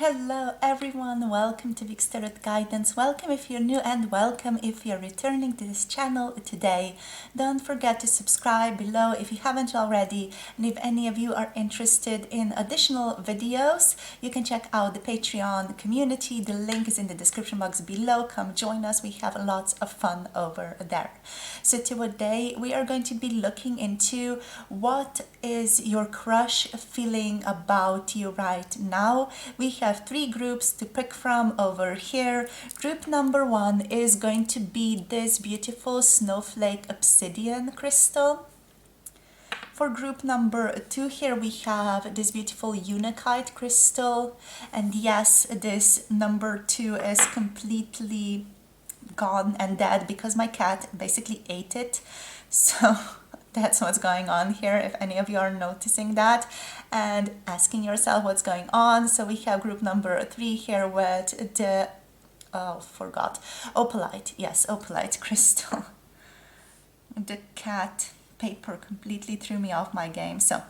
Hello everyone, welcome to Vic's Tarot Guidance. Welcome if you're new and welcome if you're returning to this channel today. Don't forget to subscribe below if you haven't already, and if any of you are interested in additional videos, you can check out the Patreon community. The link is in the description box below. Come join us, we have lots of fun over there. So today we are going to be looking into what is your crush feeling about you right now. We have three groups to pick from over here. Group number one is going to be this beautiful Snowflake Obsidian crystal. For group number two here we have this beautiful Unakite crystal, and yes, this number two is completely gone and dead because my cat basically ate it. So that's what's going on here, if any of you are noticing that and asking yourself what's going on. So we have group number three here with the Opalite. Yes, Opalite crystal. The cat paper completely threw me off my game. So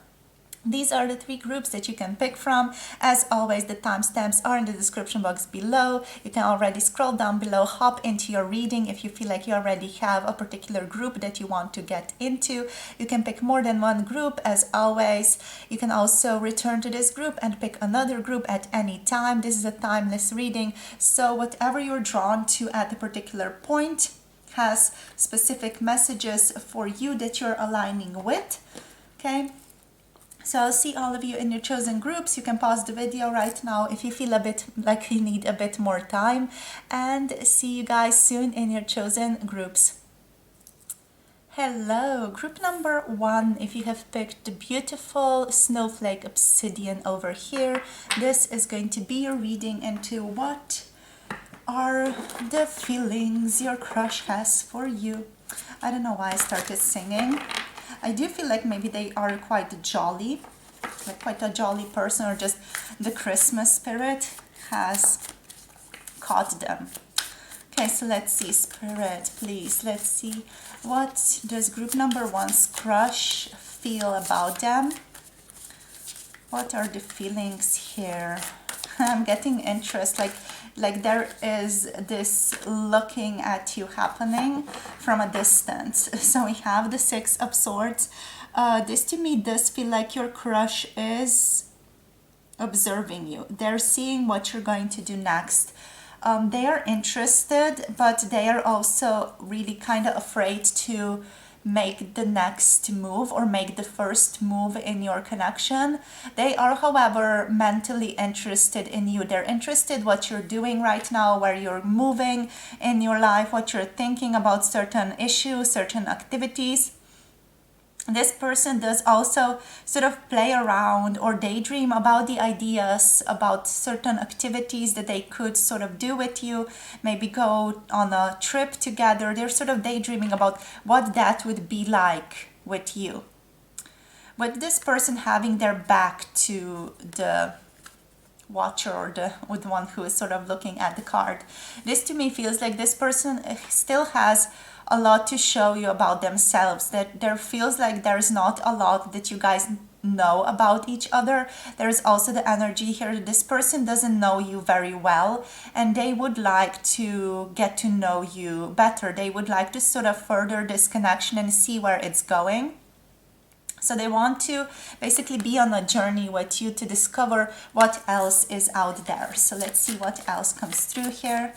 these are the three groups that you can pick from. As always, the timestamps are in the description box below. You can already scroll down below, hop into your reading if you feel like you already have a particular group that you want to get into. You can pick more than one group, as always. You can also return to this group and pick another group at any time. This is a timeless reading, so whatever you're drawn to at a particular point has specific messages for you that you're aligning with. Okay. So I'll see all of you in your chosen groups. You can pause the video right now if you feel a bit like you need a bit more time, and see you guys soon in your chosen groups. Hello, group number one. If you have picked the beautiful Snowflake Obsidian over here, this is going to be your reading into what are the feelings your crush has for you. I don't know why I started singing. I do feel like maybe they are quite jolly, like quite a jolly person, or just the Christmas spirit has caught them. Okay, so let's see, Spirit, please, let's see, what does group number one's crush feel about them? What are the feelings here? I'm getting interest, like there is this looking at you happening from a distance. So we have the Six of Swords. This to me does feel like your crush is observing you. They're seeing what you're going to do next. They are interested, but they are also really kind of afraid to make the next move or make the first move in your connection. They are, however, mentally interested in you. They're interested what you're doing right now, where you're moving in your life, what you're thinking about certain issues, certain activities. This person does also sort of play around or daydream about the ideas, about certain activities that they could sort of do with you, maybe go on a trip together. They're sort of daydreaming about what that would be like with you. With this person having their back to the watcher or the one who is sort of looking at the card, this to me feels like this person still has a lot to show you about themselves, that there feels like there's not a lot that you guys know about each other. There's also the energy here that this person doesn't know you very well, and they would like to get to know you better. They would like to sort of further this connection and see where it's going. So they want to basically be on a journey with you to discover what else is out there. So let's see what else comes through here.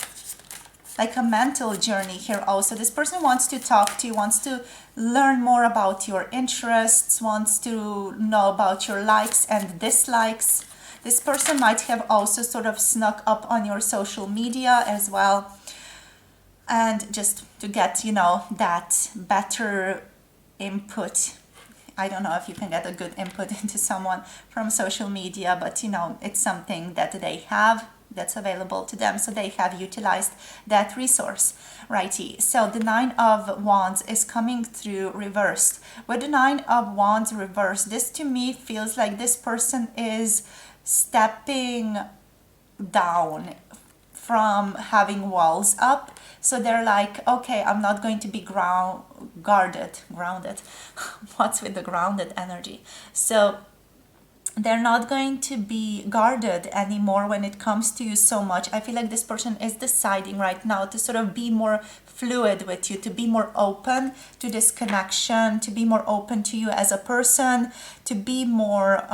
Like a mental journey here also. This person wants to talk to you, wants to learn more about your interests, wants to know about your likes and dislikes. This person might have also sort of snuck up on your social media as well, and just to get, you know, that better input. I don't know if you can get a good input into someone from social media, but you know, it's something that they have that's available to them, so they have utilized that resource. Righty, so the Nine of Wands is coming through reversed. With the Nine of Wands reversed, this to me feels like this person is stepping down from having walls up. So they're like, okay, I'm not going to be grounded. What's with the grounded energy? So they're not going to be guarded anymore when it comes to you so much. I feel like this person is deciding right now to sort of be more fluid with you, to be more open to this connection, to be more open to you as a person, to be more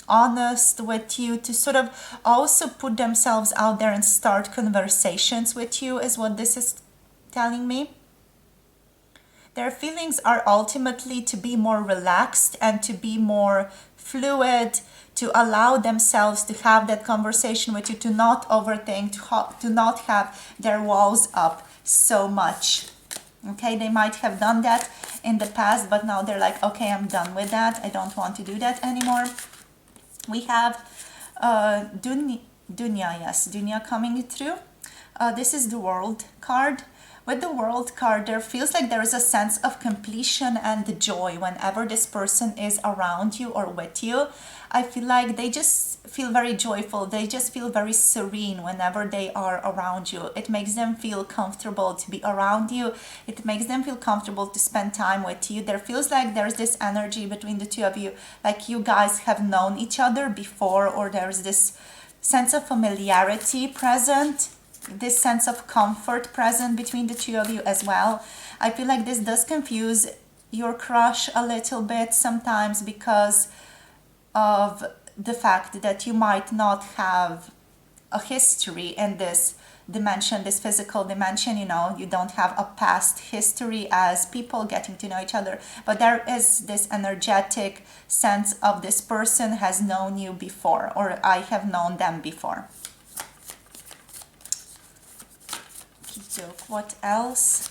honest with you, to sort of also put themselves out there and start conversations with you, is what this is telling me. Their feelings are ultimately to be more relaxed and to be more fluid, to allow themselves to have that conversation with you, to not overthink, to not have their walls up so much. Okay, they might have done that in the past, but now they're like, okay, I'm done with that. I don't want to do that anymore. We have Dunya, yes, Dunya coming through. This is the World card. With the World card, there feels like there is a sense of completion and joy whenever this person is around you or with you. I feel like they just feel very joyful. They just feel very serene whenever they are around you. It makes them feel comfortable to be around you. It makes them feel comfortable to spend time with you. There feels like there's this energy between the two of you, like you guys have known each other before, or there's this sense of familiarity present, this sense of comfort present between the two of you as well. I feel like this does confuse your crush a little bit sometimes because of the fact that you might not have a history in this dimension, this physical dimension. You don't have a past history as people getting to know each other, but there is this energetic sense of this person has known you before, or I have known them before. What else?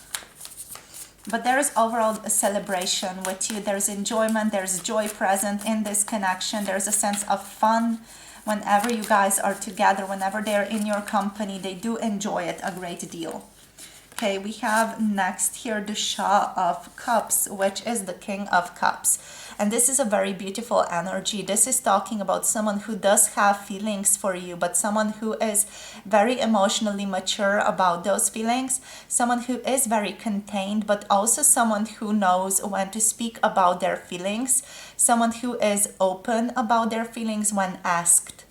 But there is overall a celebration with you. There's enjoyment, there's joy present in this connection. There's a sense of fun whenever you guys are together, whenever they're in your company. They do enjoy it a great deal. Okay, we have next here the Shah of Cups, which is the King of Cups. And this is a very beautiful energy. This is talking about someone who does have feelings for you, but someone who is very emotionally mature about those feelings. Someone who is very contained, but also someone who knows when to speak about their feelings. Someone who is open about their feelings when asked,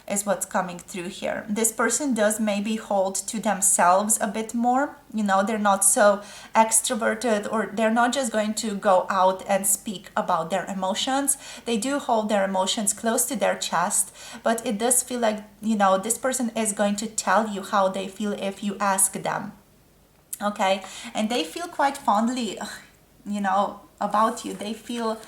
is what's coming through here. This person does maybe hold to themselves a bit more. They're not so extroverted, or they're not just going to go out and speak about their emotions. They do hold their emotions close to their chest, but it does feel like, this person is going to tell you how they feel if you ask them. Okay, and they feel quite fondly, about you. They feel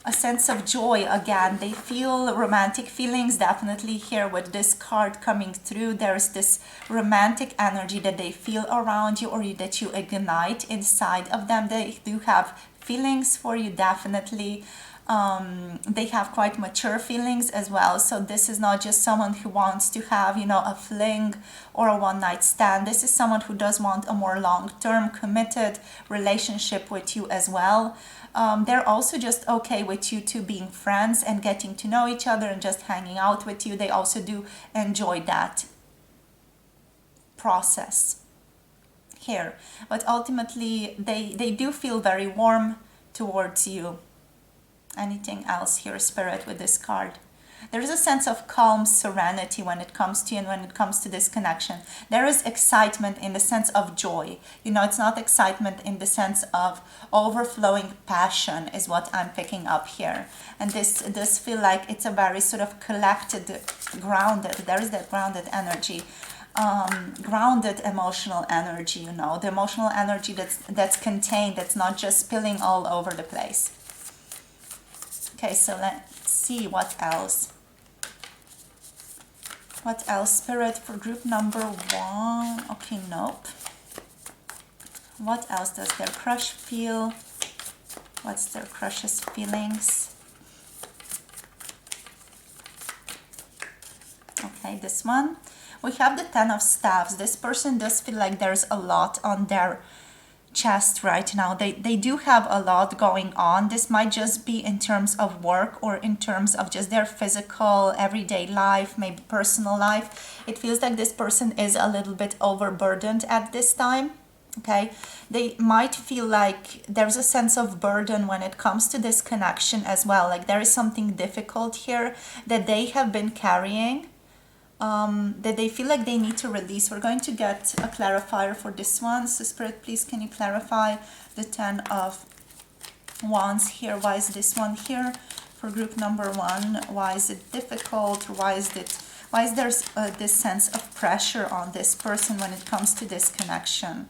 a sense of joy again. They feel romantic feelings definitely here with this card coming through. There's this romantic energy that they feel around you, or that you ignite inside of them. They do have feelings for you definitely. They have quite mature feelings as well. So this is not just someone who wants to have, a fling or a one-night stand. This is someone who does want a more long-term committed relationship with you as well. They're also just okay with you two being friends and getting to know each other and just hanging out with you. They also do enjoy that process here. But ultimately, they do feel very warm towards you. Anything else here, Spirit, with this card? There is a sense of calm serenity when it comes to you and when it comes to this connection. There is excitement in the sense of joy. It's not excitement in the sense of overflowing passion is what I'm picking up here. And this does feel like it's a very sort of collected, grounded, there is that grounded energy. Grounded emotional energy, the emotional energy that's contained, that's not just spilling all over the place. Okay, so let's see what else. What else, Spirit, for group number 1? Okay, nope. What else does their crush feel? What's their crush's feelings? Okay, this one. We have the Ten of Staffs. This person does feel like there's a lot on their chest right now. They do have a lot going on. This might just be in terms of work or in terms of just their physical everyday life, maybe personal life. It feels like this person is a little bit overburdened at this time. Okay, they might feel like there's a sense of burden when it comes to this connection as well. Like there is something difficult here that they have been carrying, that they feel like they need to release. We're going to get a clarifier for this one. So Spirit, please can you clarify the 10 of Wands here? Why is this one here for group number 1? Why is it difficult? Why is there this sense of pressure on this person when it comes to this connection?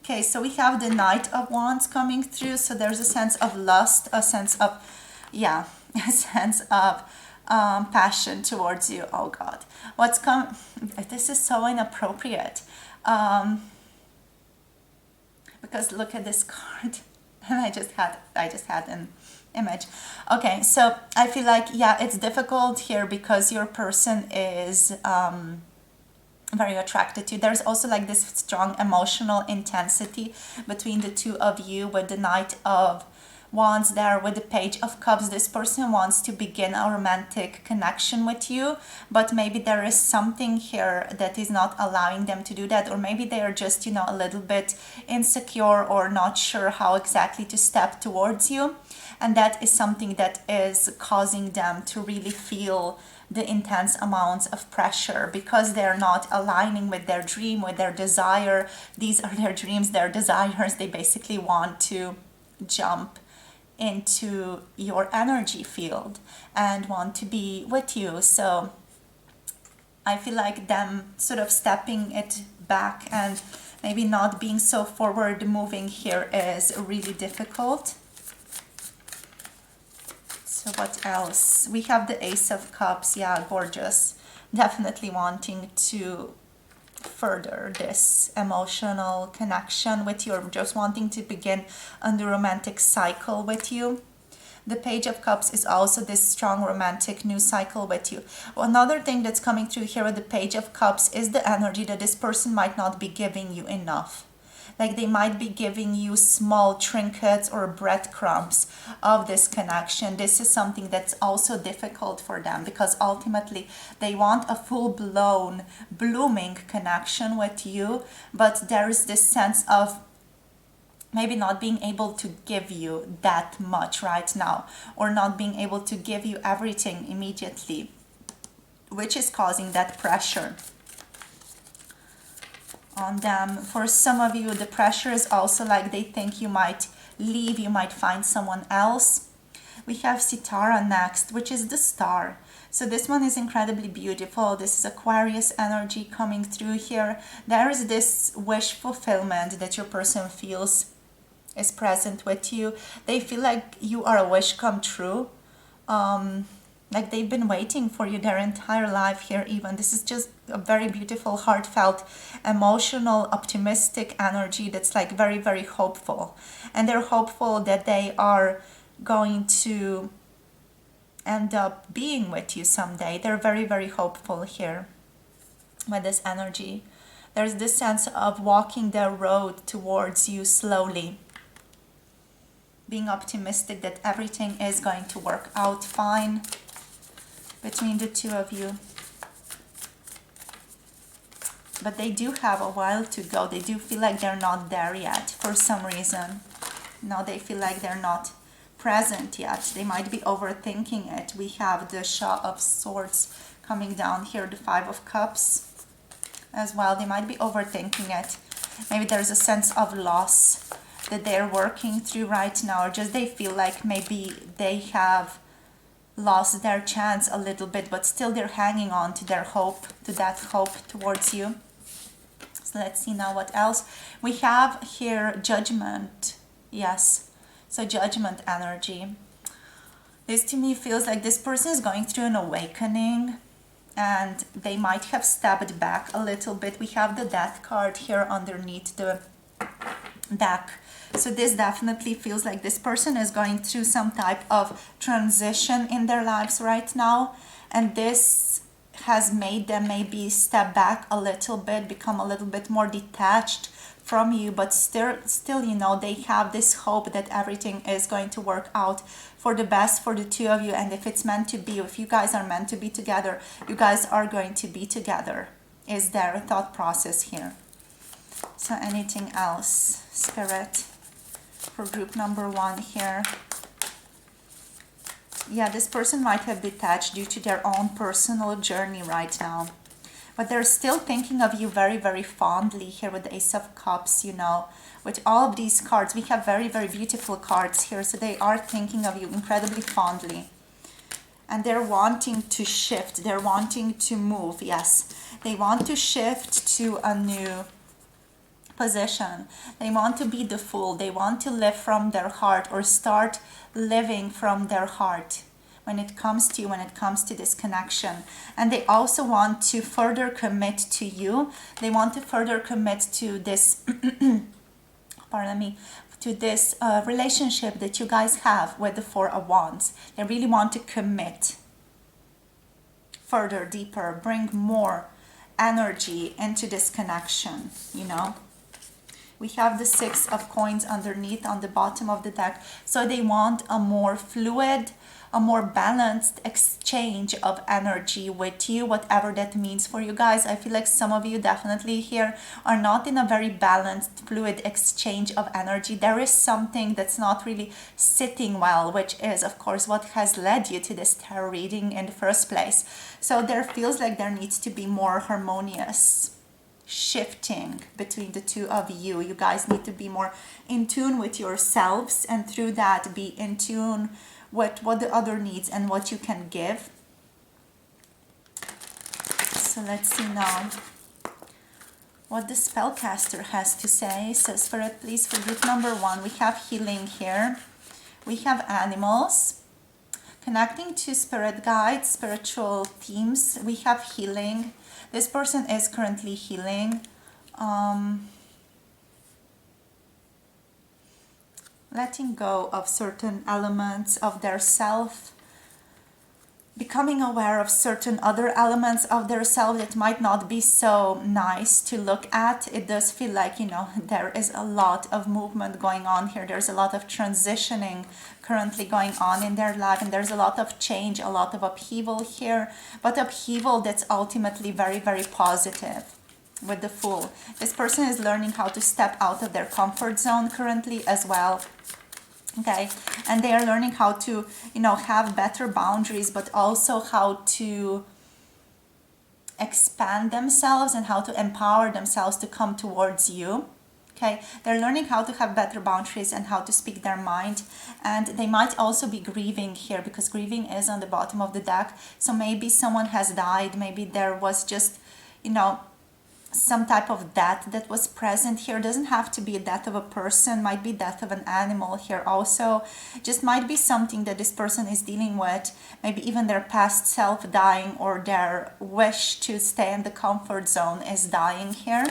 Okay, so we have the Knight of Wands coming through. So there's a sense of lust, a sense of, yeah, a sense of passion towards you. Oh God, what's come? This is so inappropriate. Because look at this card, and I just had an image. Okay, so I feel like, yeah, it's difficult here because your person is very attracted to you. There's also like this strong emotional intensity between the two of you with the Knight of Wands there, with the Page of Cups. This person wants to begin a romantic connection with you, but maybe there is something here that is not allowing them to do that, or maybe they are just, you know, a little bit insecure or not sure how exactly to step towards you, and that is something that is causing them to really feel the intense amounts of pressure because they're not aligning with their dream, with their desire. These are their dreams, their desires. They basically want to jump into your energy field and want to be with you. So I feel like them sort of stepping it back and maybe not being so forward moving here is really difficult. So what else? We have the Ace of Cups. Yeah, gorgeous. Definitely wanting to further this emotional connection with you, or just wanting to begin a new romantic cycle with you. The Page of Cups is also this strong romantic new cycle with you. Another thing that's coming through here with the Page of Cups is the energy that this person might not be giving you enough. Like they might be giving you small trinkets or breadcrumbs of this connection. This is something that's also difficult for them because ultimately they want a full-blown blooming connection with you, but there is this sense of maybe not being able to give you that much right now, or not being able to give you everything immediately, which is causing that pressure on them. For some of you, the pressure is also like they think you might leave, you might find someone else. We have Sitara next, which is the Star. So this one is incredibly beautiful. This is Aquarius energy coming through here. There is this wish fulfillment that your person feels is present with you. They feel like you are a wish come true. Like they've been waiting for you their entire life here even. This is just a very beautiful, heartfelt, emotional, optimistic energy that's like very, very hopeful. And they're hopeful that they are going to end up being with you someday. They're very, very hopeful here with this energy. There's this sense of walking their road towards you slowly, being optimistic that everything is going to work out fine between the two of you. But they do have a while to go. They do feel like they're not there yet for some reason. No, they feel like they're not present yet. They might be overthinking it. We have the Shah of Swords coming down here, the Five of Cups as well. They might be overthinking it. Maybe there's a sense of loss that they're working through right now, or just they feel like maybe they have lost their chance a little bit, but still they're hanging on to their hope, to that hope towards you. So let's see now what else. We have here Judgment. Yes, so Judgment energy. This to me feels like this person is going through an awakening and they might have stepped back a little bit. We have the Death card here underneath the deck. So this definitely feels like this person is going through some type of transition in their lives right now, and this has made them maybe step back a little bit, become a little bit more detached from you, but still, you know, they have this hope that everything is going to work out for the best for the two of you. And if it's meant to be, if you guys are meant to be together, you guys are going to be together, is their thought process here. So anything else, Spirit, for group number 1 here? Yeah, this person might have detached due to their own personal journey right now. But they're still thinking of you very, very fondly here with the Ace of Cups, you know. With all of these cards, we have very, very beautiful cards here. So they are thinking of you incredibly fondly. And they're wanting to shift. They're wanting to move, yes. They want to shift to a new position. They want to be the Fool. They want to live from their heart or start living from their heart when it comes to you, when it comes to this connection. And they also want to further commit to you. They want to further commit to this, pardon me, to this relationship that you guys have with the Four of Wands. They really want to commit further, deeper, bring more energy into this connection, you know. We have the Six of Coins underneath on the bottom of the deck. So they want a more fluid, a more balanced exchange of energy with you, whatever that means for you guys. I feel like some of you definitely here are not in a very balanced, fluid exchange of energy. There is something that's not really sitting well, which is, of course, what has led you to this tarot reading in the first place. So there feels like there needs to be more harmonious shifting between the two of you. You guys need to be more in tune with yourselves, and through that be in tune with what the other needs and what you can give. So let's see now what the spellcaster has to say. So Spirit, please, for group number 1, we have healing here. We have animals, connecting to spirit guides, spiritual themes. We have healing. This person is currently healing. Letting go of certain elements of their self, becoming aware of certain other elements of their self that might not be so nice to look at. It does feel like, you know, there is a lot of movement going on here. There's a lot of transitioning currently going on in their life, and there's a lot of change, a lot of upheaval here, but upheaval that's ultimately very, very positive. With the Fool, this person is learning how to step out of their comfort zone currently as well. Okay, and they are learning how to, you know, have better boundaries, but also how to expand themselves and how to empower themselves to come towards you. Okay, they're learning how to have better boundaries and how to speak their mind. And they might also be grieving here, because grieving is on the bottom of the deck. So maybe someone has died, maybe there was just, you know, some type of death that was present here. Doesn't have to be a death of a person, might be death of an animal here also. Just might be something that this person is dealing with, maybe even their past self dying, or their wish to stay in the comfort zone is dying here.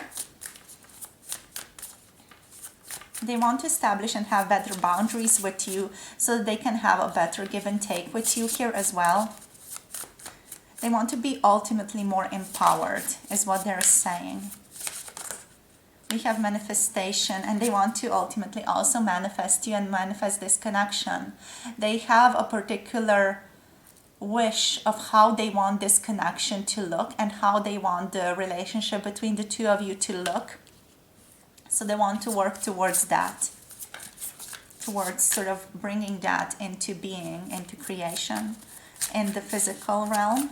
They want to establish and have better boundaries with you so that they can have a better give and take with you here as well. They want to be ultimately more empowered, is what they're saying. We have manifestation, and they want to ultimately also manifest you and manifest this connection. They have a particular wish of how they want this connection to look and how they want the relationship between the two of you to look. So they want to work towards that, towards sort of bringing that into being, into creation in the physical realm.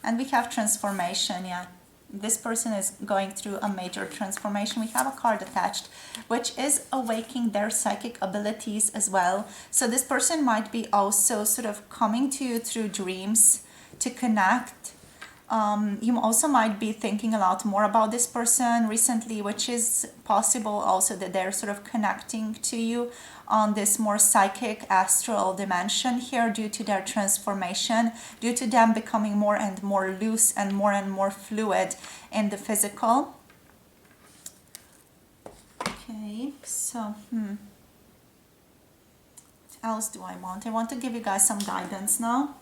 And we have transformation. Yeah, this person is going through a major transformation. We have a card attached, which is awakening their psychic abilities as well. So this person might be also sort of coming to you through dreams to connect. You also might be thinking a lot more about this person recently, which is possible also that they're sort of connecting to you on this more psychic astral dimension here due to their transformation, due to them becoming more and more loose and more fluid in the physical. Okay, so what else do I want? I want to give you guys some guidance now.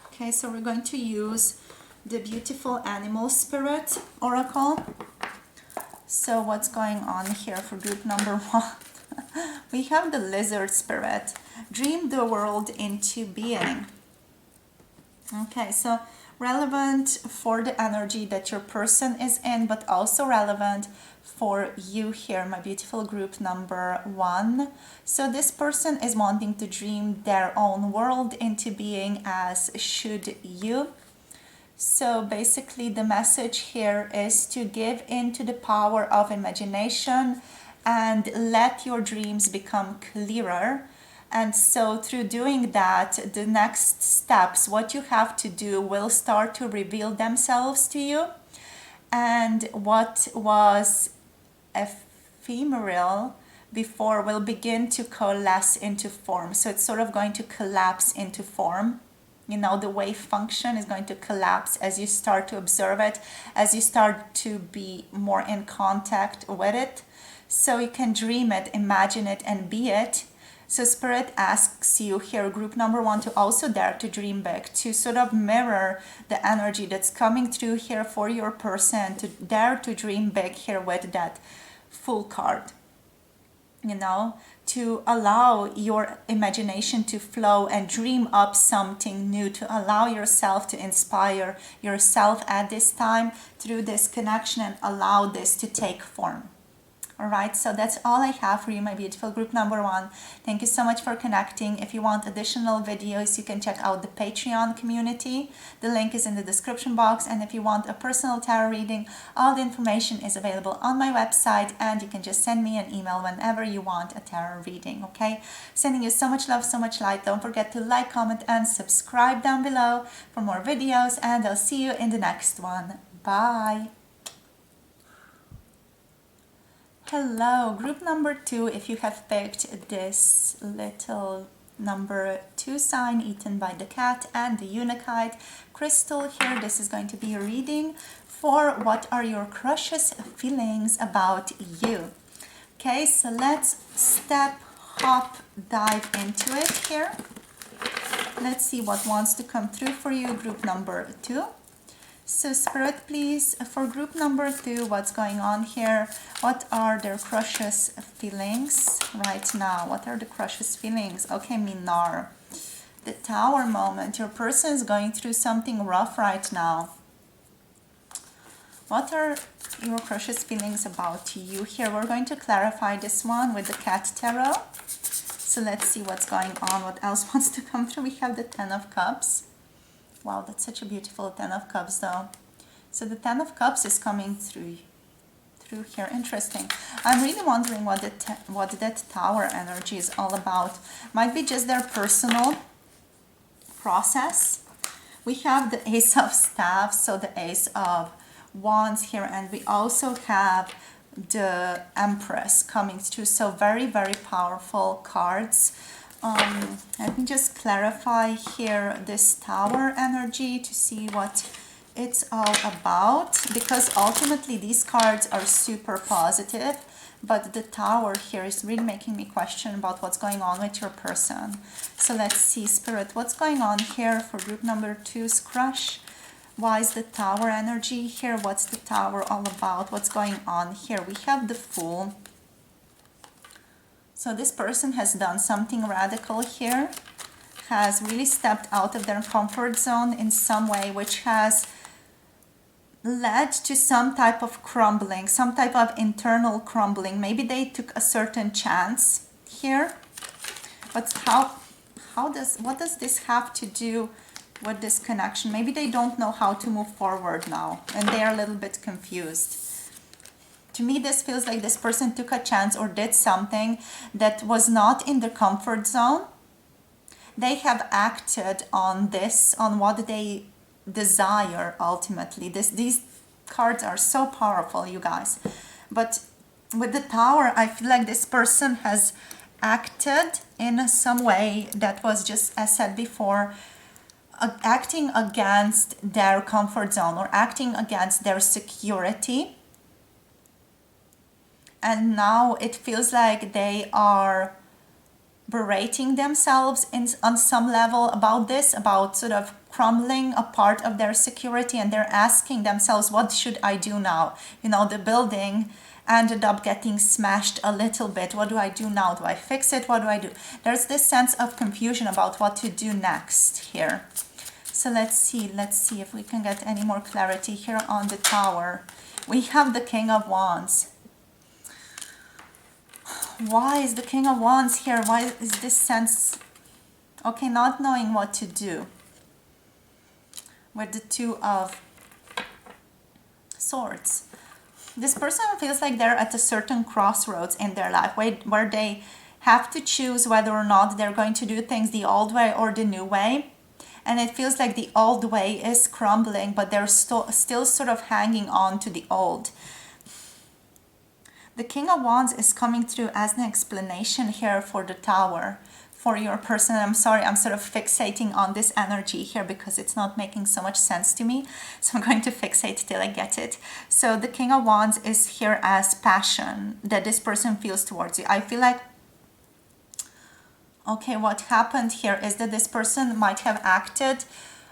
Okay, so we're going to use the beautiful animal spirit oracle. So what's going on here for group number 1? We have the lizard spirit. Dream the world into being. Okay, so relevant for the energy that your person is in, but also relevant for you here, my beautiful group number 1. So this person is wanting to dream their own world into being, as should you. So basically the message here is to give into the power of imagination and let your dreams become clearer. And so through doing that, the next steps, what you have to do, will start to reveal themselves to you. And what was ephemeral before will begin to coalesce into form. So it's sort of going to collapse into form. You know, the wave function is going to collapse as you start to observe it, as you start to be more in contact with it. So you can dream it, imagine it, and be it. So Spirit asks you here, group number 1, to also dare to dream big, to sort of mirror the energy that's coming through here for your person, to dare to dream big here with that Fool card. You know, to allow your imagination to flow and dream up something new, to allow yourself to inspire yourself at this time through this connection and allow this to take form. All right, so that's all I have for you, my beautiful group number 1. Thank you so much for connecting. If you want additional videos, you can check out the Patreon community. The link is in the description box. And if you want a personal tarot reading, all the information is available on my website, and you can just send me an email whenever you want a tarot reading, okay? Sending you so much love, so much light. Don't forget to like, comment, and subscribe down below for more videos, and I'll see you in the next one. Bye. Hello, group number 2, if you have picked this little number 2 sign eaten by the cat and the Unakite crystal here, this is going to be a reading for what are your crush's feelings about you. Okay, so let's step, hop, dive into it here. Let's see what wants to come through for you, group number 2. So Spirit, please, for group number 2, what's going on here? What are their crush's feelings right now? What are the crush's feelings? Okay, Minar. The Tower moment. Your person is going through something rough right now. What are your crush's feelings about you here? We're going to clarify this one with the Cat Tarot. So let's see what's going on. What else wants to come through? We have the Ten of Cups. Wow, that's such a beautiful Ten of Cups though. So the Ten of Cups is coming through here. Interesting. I'm really wondering what that Tower energy is all about. Might be just their personal process. We have the Ace of Staffs, so the Ace of Wands here, and we also have the Empress coming through. So very, very powerful cards. Let me just clarify here this Tower energy to see what it's all about, because ultimately these cards are super positive, but the Tower here is really making me question about what's going on with your person. So let's see, Spirit, what's going on here for group number 2's crush? Why is the Tower energy here? What's the Tower all about? What's going on here? We have the Fool. So this person has done something radical here, has really stepped out of their comfort zone in some way, which has led to some type of crumbling, some type of internal crumbling. Maybe they took a certain chance here, but what does this have to do with this connection? Maybe they don't know how to move forward now, and they are a little bit confused. To me, this feels like this person took a chance or did something that was not in their comfort zone. They have acted on this, on what they desire ultimately. These cards are so powerful, you guys. But with the Tower, I feel like this person has acted in some way that was just, as said before, acting against their comfort zone or acting against their security. And now it feels like they are berating themselves on some level about this, about sort of crumbling a part of their security, and they're asking themselves, what should I do now? You know, the building ended up getting smashed a little bit. What do I do now? Do I fix it? What do I do? There's this sense of confusion about what to do next here. So So let's see if we can get any more clarity here on the Tower. We have the King of Wands. Why is the King of Wands here? Why is this sense, okay, not knowing what to do? With the Two of Swords. This person feels like they're at a certain crossroads in their life where they have to choose whether or not they're going to do things the old way or the new way. And it feels like the old way is crumbling, but they're still sort of hanging on to the old. The King of Wands is coming through as an explanation here for the Tower, for your person. I'm sorry, I'm sort of fixating on this energy here because it's not making so much sense to me. So I'm going to fixate till I get it. So the King of Wands is here as passion that this person feels towards you. I feel like, okay, what happened here is that this person might have acted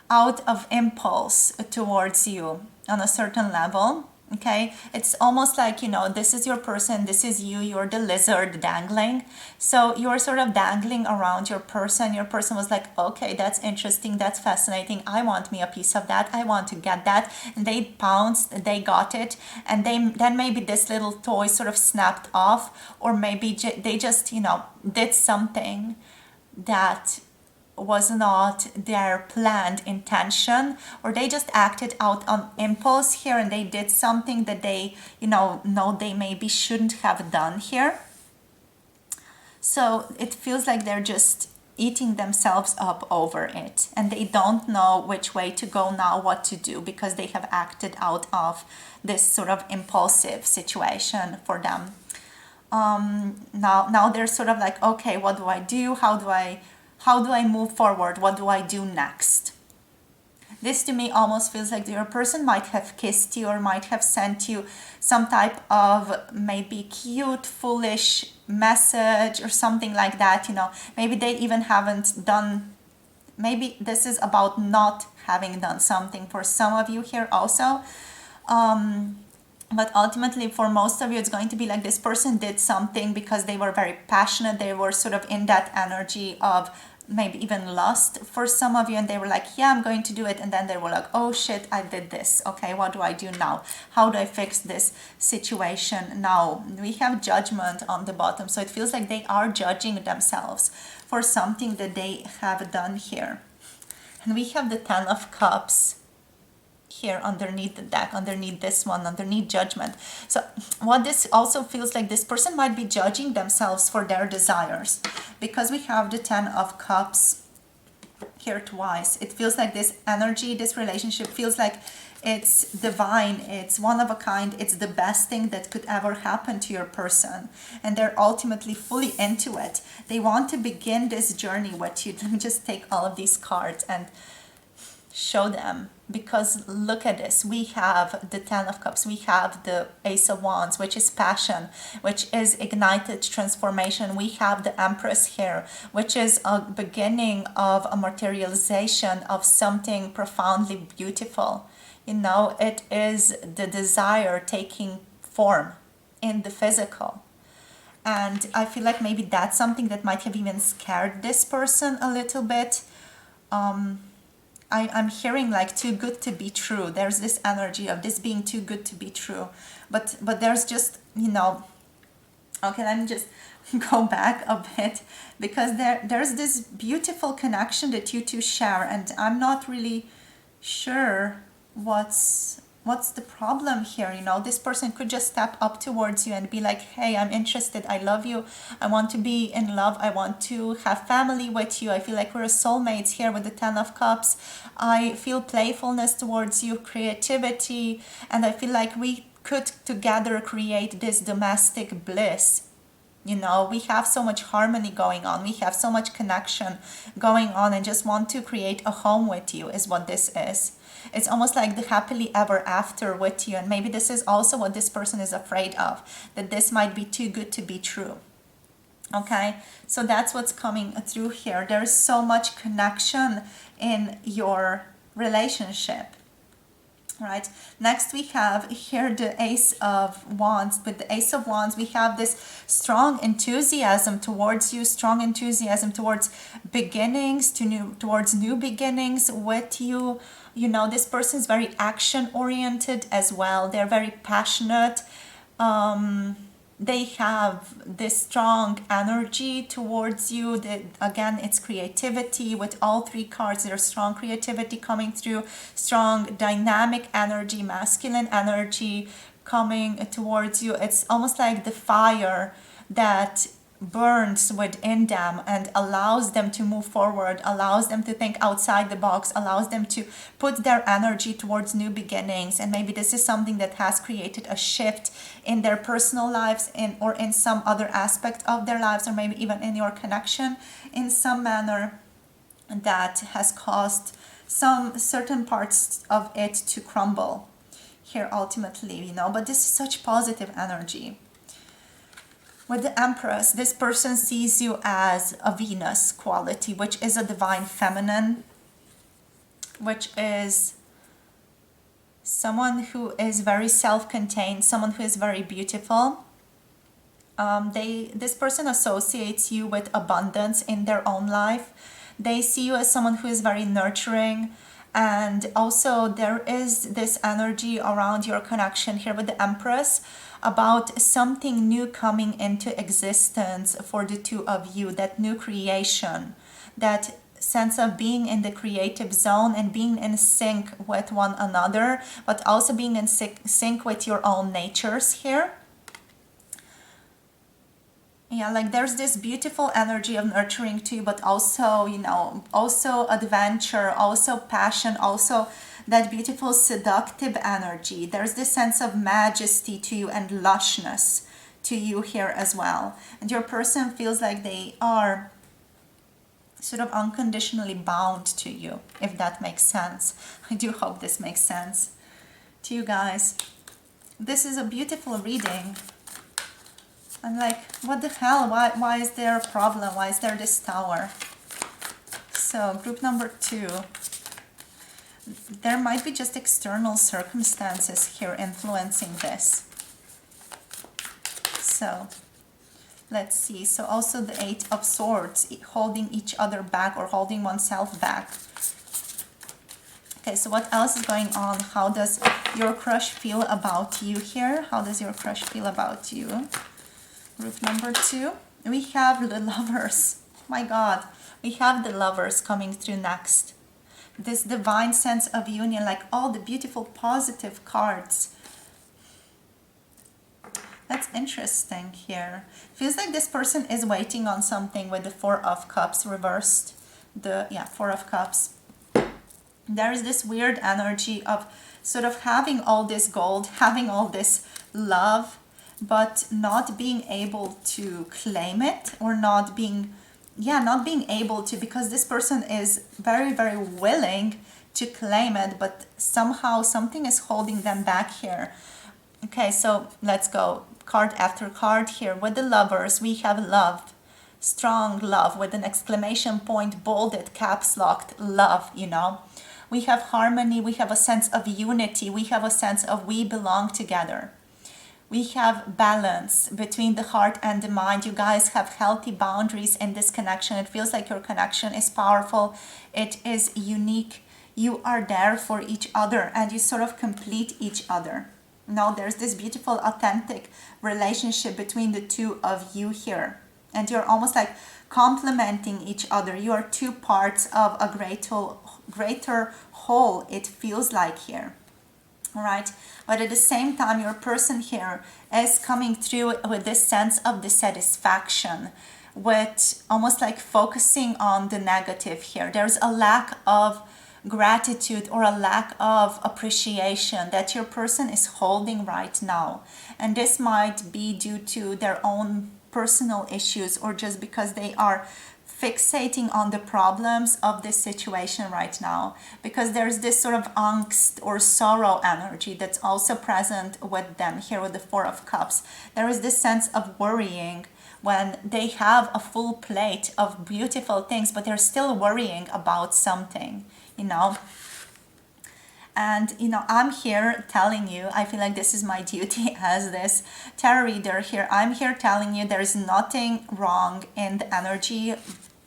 out of impulse towards you on a certain level. Okay, it's almost like, you know, this is your person, this is you, you're the lizard dangling. So you're sort of dangling around your person. Your person was like, okay, that's interesting, that's fascinating, I want me a piece of that, I want to get that. And they pounced, they got it, and then maybe this little toy sort of snapped off, or maybe they just, you know, did something that was not their planned intention, or they just acted out on impulse here and they did something that they, you know they maybe shouldn't have done here. So it feels like they're just eating themselves up over it and they don't know which way to go now, what to do, because they have acted out of this sort of impulsive situation for them. Now they're sort of like, okay, what do I do? How do I move forward? What do I do next? This to me almost feels like your person might have kissed you or might have sent you some type of maybe cute, foolish message or something like that. You know, maybe they even haven't done, maybe this is about not having done something for some of you here also. But ultimately for most of you, it's going to be like this person did something because they were very passionate. They were sort of in that energy of maybe even lust for some of you, and they were like, yeah, I'm going to do it. And then they were like, oh shit, I did this. Okay, what do I do now? How do I fix this situation now? We have judgment on the bottom. So it feels like they are judging themselves for something that they have done here. And we have the Ten of Cups here underneath the deck, underneath this one, underneath judgment. So what this also feels like, this person might be judging themselves for their desires, because we have the Ten of Cups here twice. It feels like this energy, this relationship feels like it's divine, it's one of a kind, it's the best thing that could ever happen to your person, and they're ultimately fully into it. They want to begin this journey with you. Let me just take all of these cards and show them, because look at this. We have the Ten of Cups, we have the Ace of Wands, which is passion, which is ignited transformation. We have the Empress here, which is a beginning of a materialization of something profoundly beautiful. You know, it is the desire taking form in the physical. And I feel like maybe that's something that might have even scared this person a little bit. I'm hearing like too good to be true. There's this energy of this being too good to be true. But there's just, you know, okay, let me just go back a bit, because there's this beautiful connection that you two share, and I'm not really sure what's the problem here. You know, this person could just step up towards you and be like, hey, I'm interested, I love you, I want to be in love, I want to have family with you, I feel like we're soulmates here with the Ten of Cups, I feel playfulness towards you, creativity, and I feel like we could together create this domestic bliss. You know, we have so much harmony going on, we have so much connection going on, and just want to create a home with you is what this is. It's almost like the happily ever after with you. And maybe this is also what this person is afraid of, that this might be too good to be true. Okay, so that's what's coming through here. There's so much connection in your relationship. Right. Next we have here the Ace of Wands. With the Ace of Wands, we have this strong enthusiasm towards you, strong enthusiasm towards beginnings, towards new beginnings with you. You know, this person is very action oriented as well. They're very passionate. They have this strong energy towards you. That again, it's creativity. With all three cards, there's strong creativity coming through, strong dynamic energy, masculine energy coming towards you. It's almost like the fire that burns within them and allows them to move forward, allows them to think outside the box, allows them to put their energy towards new beginnings. And maybe this is something that has created a shift in their personal lives or in some other aspect of their lives, or maybe even in your connection in some manner that has caused some certain parts of it to crumble here ultimately, you know. But this is such positive energy. With the Empress, this person sees you as a Venus quality, which is a divine feminine, which is someone who is very self-contained, someone who is very beautiful. This person associates you with abundance in their own life. They see you as someone who is very nurturing. And also there is this energy around your connection here with the Empress about something new coming into existence for the two of you, that new creation, that sense of being in the creative zone and being in sync with one another, but also being in sync with your own natures here. Yeah, like there's this beautiful energy of nurturing too, but also, you know, also adventure, also passion, also that beautiful seductive energy. There's this sense of majesty to you and lushness to you here as well. And your person feels like they are sort of unconditionally bound to you, if that makes sense. I do hope this makes sense to you guys. This is a beautiful reading. I'm like, what the hell? Why is there a problem? Why is there this tower? So, group number 2. There might be just external circumstances here influencing this. So, let's see. So, also the 8 of Swords, holding each other back or holding oneself back. Okay, so what else is going on? How does your crush feel about you here? How does your crush feel about you? Group number 2, we have the Lovers. My God, we have the Lovers coming through next. This divine sense of union, like all the beautiful positive cards. That's interesting here. Feels like this person is waiting on something with the 4 of Cups reversed. 4 of Cups. There is this weird energy of sort of having all this gold, having all this love, but not being able to claim it, or not being able to, because this person is very, very willing to claim it, but somehow something is holding them back here. Okay, so let's go card after card here. With the Lovers, we have love, strong love with an exclamation point, bolded, caps locked, love, you know. We have harmony, we have a sense of unity, we have a sense of we belong together. We have balance between the heart and the mind. You guys have healthy boundaries in this connection. It feels like your connection is powerful. It is unique. You are there for each other and you sort of complete each other. Now there's this beautiful, authentic relationship between the two of you here. And you're almost like complementing each other. You are two parts of a greater whole, it feels like here. All right, but at the same time, your person here is coming through with this sense of dissatisfaction, with almost like focusing on the negative here. There's a lack of gratitude or a lack of appreciation that your person is holding right now. And this might be due to their own personal issues, or just because they are fixating on the problems of this situation right now, because there's this sort of angst or sorrow energy that's also present with them here with the 4 of Cups. There is this sense of worrying when they have a full plate of beautiful things, but they're still worrying about something, you know. And, you know, I'm here telling you, I feel like this is my duty as this tarot reader here. I'm here telling you there's nothing wrong in the energy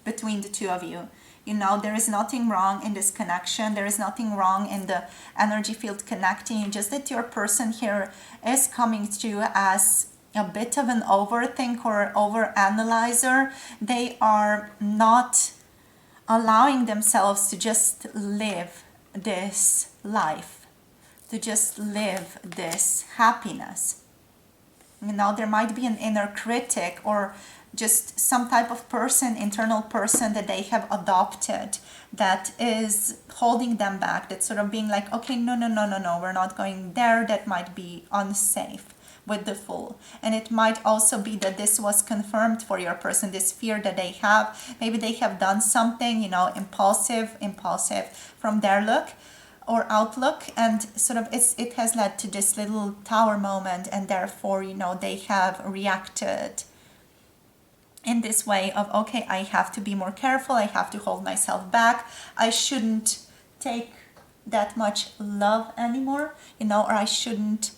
between the two of you. You know, there is nothing wrong in this connection. There is nothing wrong in the energy field connecting you. Just that your person here is coming to you as a bit of an overthinker or overanalyzer. They are not allowing themselves to just live this life, to just live this happiness. You know, there might be an inner critic or just some type of person, internal person that they have adopted that is holding them back, that's sort of being like, okay, no, we're not going there. That might be unsafe with the Fool. And it might also be that this was confirmed for your person, this fear that they have. Maybe they have done something, you know, impulsive from their look or outlook, and sort of it has led to this little tower moment, and therefore, you know, they have reacted in this way of, okay, I have to be more careful, I have to hold myself back, I shouldn't take that much love anymore, you know, or I shouldn't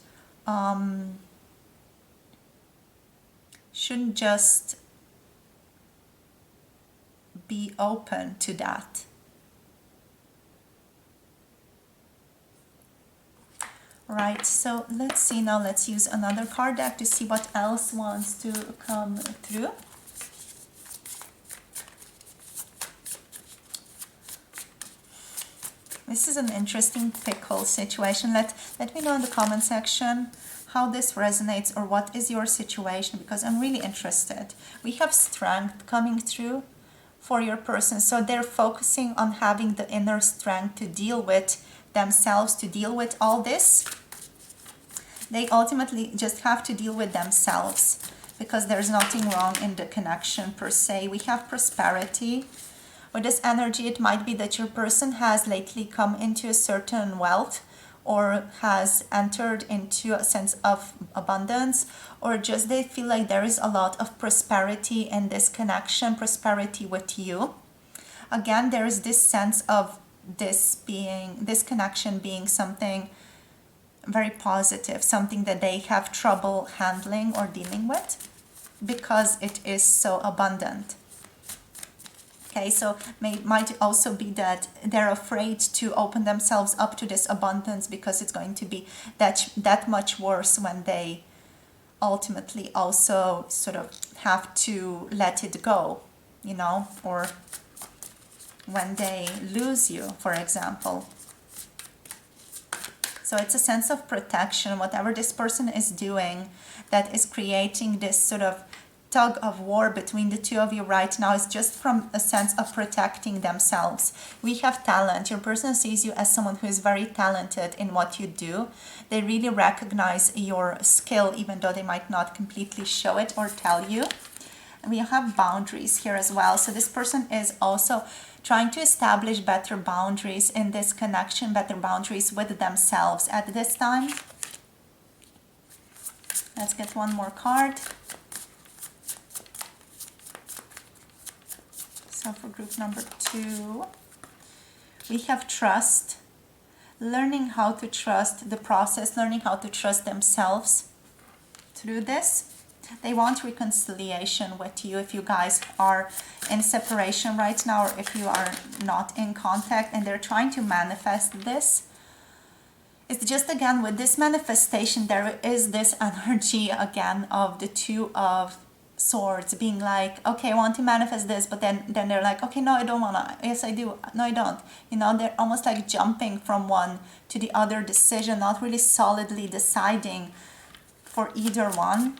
just be open to that. Right, so let's see now, let's use another card deck to see what else wants to come through. This is an interesting pickle situation. Let me know in the comment section how this resonates or what is your situation, because I'm really interested. We have strength coming through for your person. So they're focusing on having the inner strength to deal with themselves, to deal with all this. They ultimately just have to deal with themselves because there's nothing wrong in the connection per se. We have prosperity. With this energy, it might be that your person has lately come into a certain wealth or has entered into a sense of abundance, or just they feel like there is a lot of prosperity in this connection, prosperity with you. Again, there is this sense of this connection being something very positive, something that they have trouble handling or dealing with because it is so abundant. Okay, so might also be that they're afraid to open themselves up to this abundance because it's going to be that much worse when they ultimately also sort of have to let it go, you know, or when they lose you, for example. So it's a sense of protection, whatever this person is doing that is creating this sort of tug of war between the two of you right now is just from a sense of protecting themselves. We have talent. Your person sees you as someone who is very talented in what you do. They really recognize your skill, even though they might not completely show it or tell you. And we have boundaries here as well. So this person is also trying to establish better boundaries in this connection, better boundaries with themselves at this time. Let's get one more card. So for group number 2, we have trust, learning how to trust the process, learning how to trust themselves through this. They want reconciliation with you if you guys are in separation right now, or if you are not in contact, and they're trying to manifest this. It's just, again, with this manifestation, there is this energy again of the Two of Swords being like, okay, I want to manifest this, but then they're like, okay, no, I don't wanna. Yes, I do. No, I don't. You know, they're almost like jumping from one to the other decision, not really solidly deciding for either one.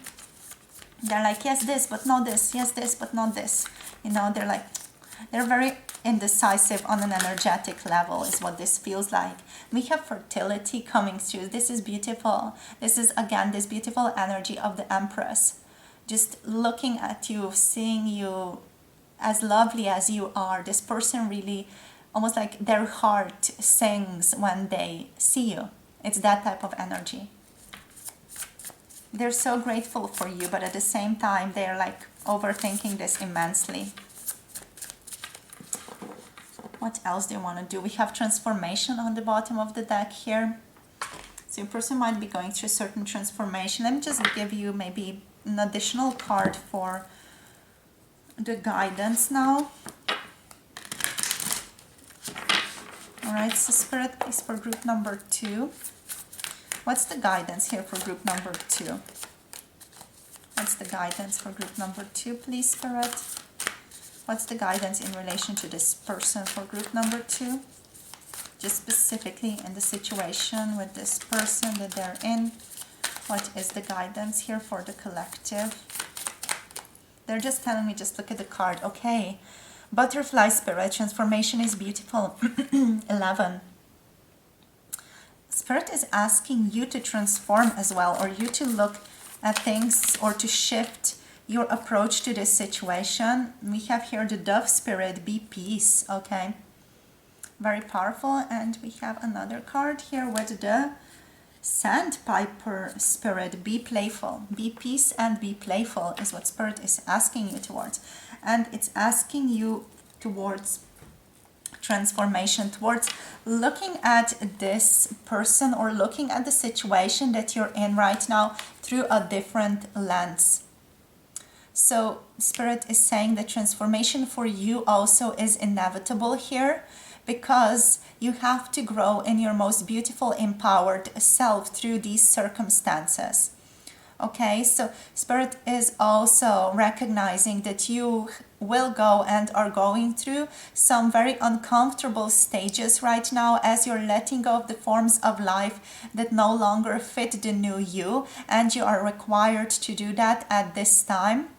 They're like, yes, this, but not this. Yes, this, but not this. You know, they're very indecisive on an energetic level is what this feels like. We have fertility coming through. This is beautiful. This is, again, this beautiful energy of the Empress. Just looking at you, seeing you as lovely as you are. This person really, almost like their heart sings when they see you. It's that type of energy. They're so grateful for you, but at the same time, they're like overthinking this immensely. What else do you want to do? We have transformation on the bottom of the deck here. So your person might be going through a certain transformation. Let me just give you maybe an additional card for the guidance now. All right, so Spirit, please, for group number 2. What's the guidance here for group number 2? What's the guidance for group number 2, please, Spirit? What's the guidance in relation to this person for group number 2? Just specifically in the situation with this person that they're in. What is the guidance here for the collective? They're just telling me, just look at the card. Okay. Butterfly Spirit, transformation is beautiful. 11. Spirit is asking you to transform as well, or you to look at things or to shift your approach to this situation. We have here the Dove Spirit, be peace, okay? Very powerful. And we have another card here with the Sandpiper Spirit, be playful. Be peace and be playful is what Spirit is asking you towards. And it's asking you towards transformation, towards looking at this person or looking at the situation that you're in right now through a different lens. So Spirit is saying that transformation for you also is inevitable here, because you have to grow in your most beautiful, empowered self through these circumstances. Okay, so Spirit is also recognizing that you will go and are going through some very uncomfortable stages right now as you're letting go of the forms of life that no longer fit the new you, and you are required to do that at this time.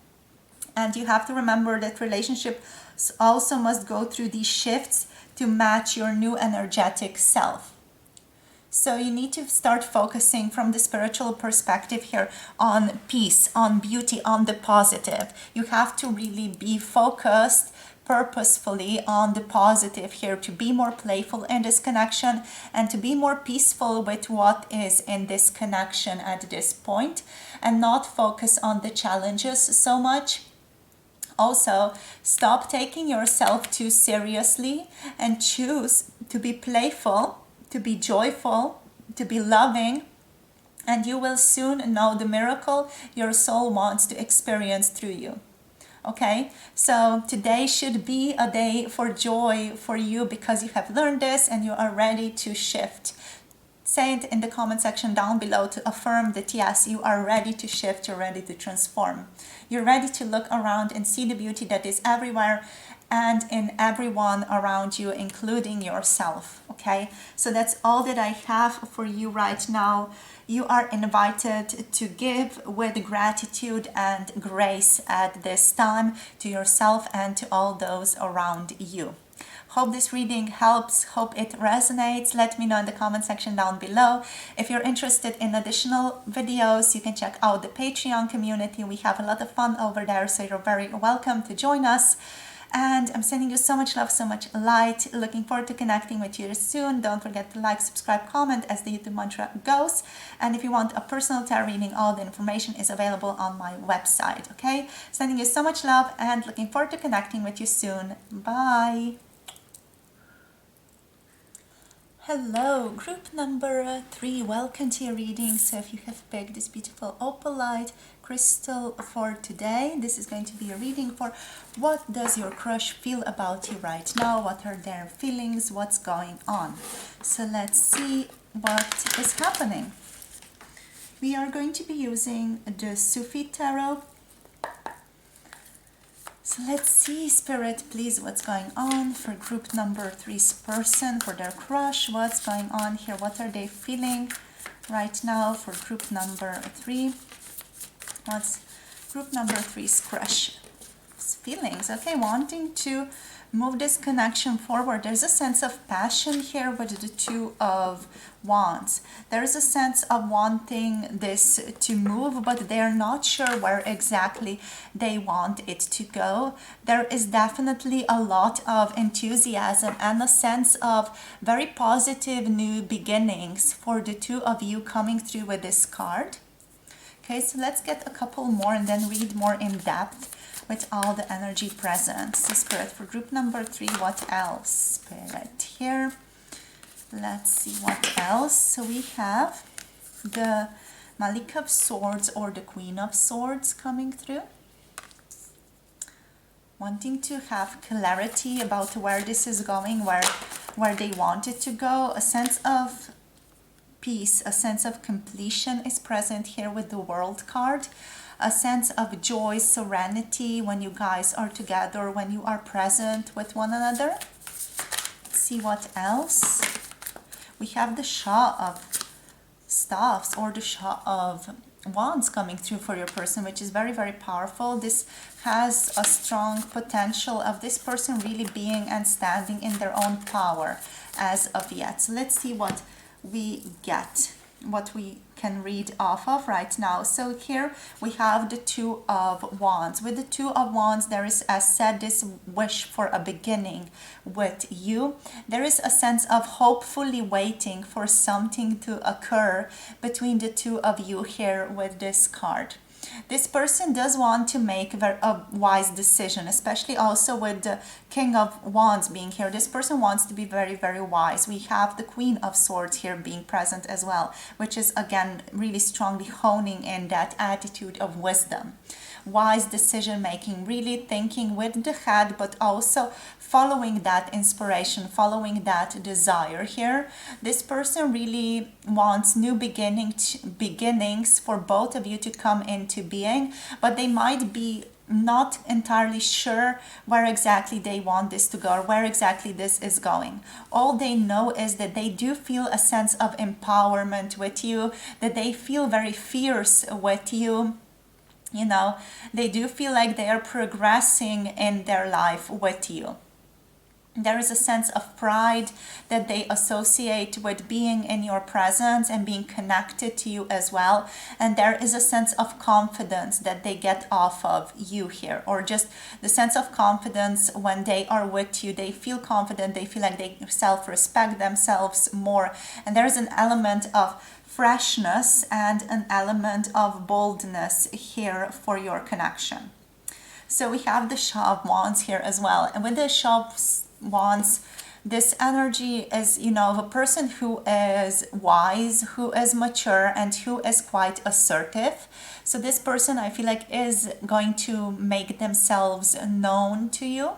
And you have to remember that relationships also must go through these shifts to match your new energetic self. So you need to start focusing from the spiritual perspective here on peace, on beauty, on the positive. You have to really be focused purposefully on the positive here, to be more playful in this connection and to be more peaceful with what is in this connection at this point, and not focus on the challenges so much. Also, stop taking yourself too seriously and choose to be playful, to be joyful, to be loving, and you will soon know the miracle your soul wants to experience through you. Okay, so today should be a day for joy for you, because you have learned this and you are ready to shift. Say it in the comment section down below to affirm that yes, you are ready to shift, you're ready to transform. You're ready to look around and see the beauty that is everywhere and in everyone around you, including yourself. Okay, so that's all that I have for you right now. You are invited to give with gratitude and grace at this time to yourself and to all those around you. Hope this reading helps, hope it resonates. Let me know in the comment section down below. If you're interested in additional videos, you can check out the Patreon community. We have a lot of fun over there, so you're very welcome to join us. And I'm sending you so much love, so much light. Looking forward to connecting with you soon. Don't forget to like, subscribe, comment as the YouTube mantra goes. And if you want a personal tarot reading, all the information is available on my website. Okay? Sending you so much love and looking forward to connecting with you soon. Bye. Hello, group number 3. Welcome to your reading. So if you have picked this beautiful Opalite crystal for today, this is going to be a reading for what does your crush feel about you right now, what are their feelings, what's going on. So let's see what is happening. We are going to be using the Sufi Tarot. So let's see, Spirit, please, what's going on for group number 3's person, for their crush. What's going on here? What are they feeling right now for group number 3? What's group number 3's crush feelings? Okay, wanting to move this connection forward. There's a sense of passion here with the Two of Wands. There's a sense of wanting this to move, but they're not sure where exactly they want it to go. There is definitely a lot of enthusiasm and a sense of very positive new beginnings for the two of you coming through with this card. Okay, so let's get a couple more and then read more in depth with all the energy present. So Spirit, for group number 3, what else? Spirit here. Let's see what else. So we have the Malik of Swords or the Queen of Swords coming through. Wanting to have clarity about where this is going, where they want it to go. A sense of peace, a sense of completion is present here with the World card. A sense of joy, serenity when you guys are together, when you are present with one another. Let's see what else. We have the Shah of Staffs or the Shah of Wands coming through for your person, which is very, very powerful. This has a strong potential of this person really being and standing in their own power as of yet. So let's see what we get, what we can read off of right now. So here we have the Two of Wands. With the Two of Wands, there is, as said, this wish for a beginning with you. There is a sense of hopefully waiting for something to occur between the two of you here with this card. This person does want to make a wise decision, especially also with the King of Wands being here. This person wants to be very, very wise. We have the Queen of Swords here being present as well, which is again really strongly honing in that attitude of wisdom. Wise decision making, really thinking with the head, but also following that inspiration, following that desire here. This person really wants new beginnings for both of you to come into being, but they might be not entirely sure where exactly they want this to go or where exactly this is going. All they know is that they do feel a sense of empowerment with you, that they feel very fierce with you. You know, they do feel like they are progressing in their life with you. There is a sense of pride that they associate with being in your presence and being connected to you as well. And there is a sense of confidence that they get off of you here, or just the sense of confidence when they are with you. They feel confident, they feel like they self-respect themselves more. And there is an element of freshness and an element of boldness here for your connection. So we have the Shah of Wands here as well. And with the Shah of Wands, this energy is, you know, of a person who is wise, who is mature, and who is quite assertive. So this person, I feel like, is going to make themselves known to you.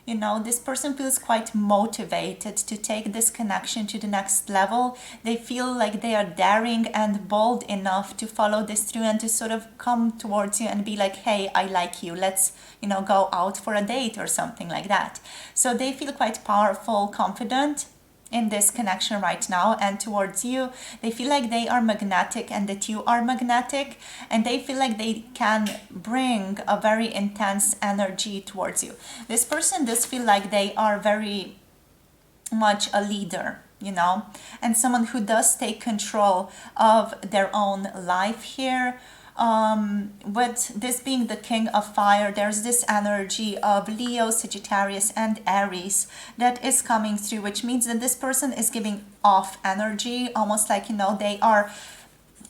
You know, this person feels quite motivated to take this connection to the next level. They feel like they are daring and bold enough to follow this through and to sort of come towards you and be like, hey, I like you. Let's, you know, go out for a date or something like that. So they feel quite powerful, confident in this connection right now, and towards you they feel like they are magnetic and that you are magnetic, and they feel like they can bring a very intense energy towards you. This person does feel like they are very much a leader, you know, and someone who does take control of their own life here. With this being the King of Fire, there's this energy of Leo, Sagittarius, and Aries that is coming through, which means that this person is giving off energy, almost like, you know, they are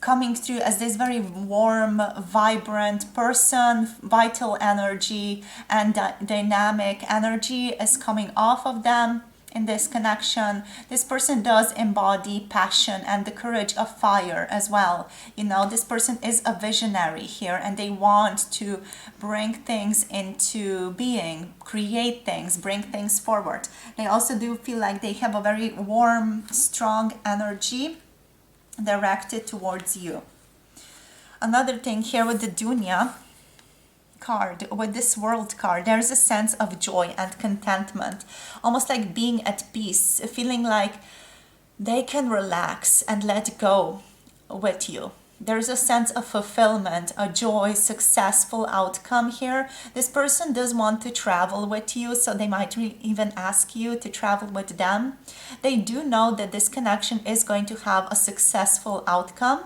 coming through as this very warm, vibrant person. Vital energy and dynamic energy is coming off of them. In this connection, this person does embody passion and the courage of fire as well. You know, this person is a visionary here, and they want to bring things into being, create things, bring things forward. They also do feel like they have a very warm, strong energy directed towards you. Another thing here with the Dunya card, with this World card, there's a sense of joy and contentment, almost like being at peace, feeling like they can relax and let go with you. There's a sense of fulfillment, a joy, successful outcome here. This person does want to travel with you, so they might even ask you to travel with them. They do know that this connection is going to have a successful outcome,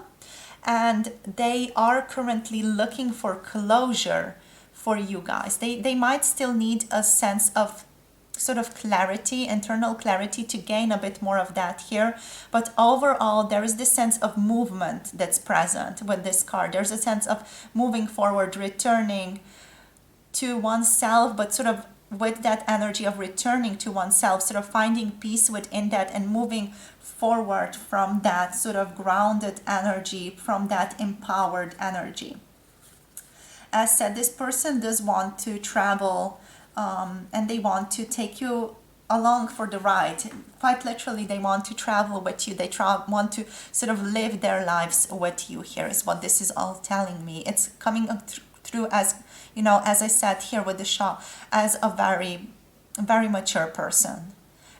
and they are currently looking for closure for you guys. They might still need a sense of sort of clarity, internal clarity, to gain a bit more of that here. But overall, there is this sense of movement that's present with this card. There's a sense of moving forward, returning to oneself, but sort of with that energy of returning to oneself, sort of finding peace within that and moving forward from that sort of grounded energy, from that empowered energy. As said, this person does want to travel, and they want to take you along for the ride. Quite literally, they want to travel with you. They want to sort of live their lives with you. Here is what this is all telling me. It's coming through as, you know, as I said here with the Shah, as a very, very mature person,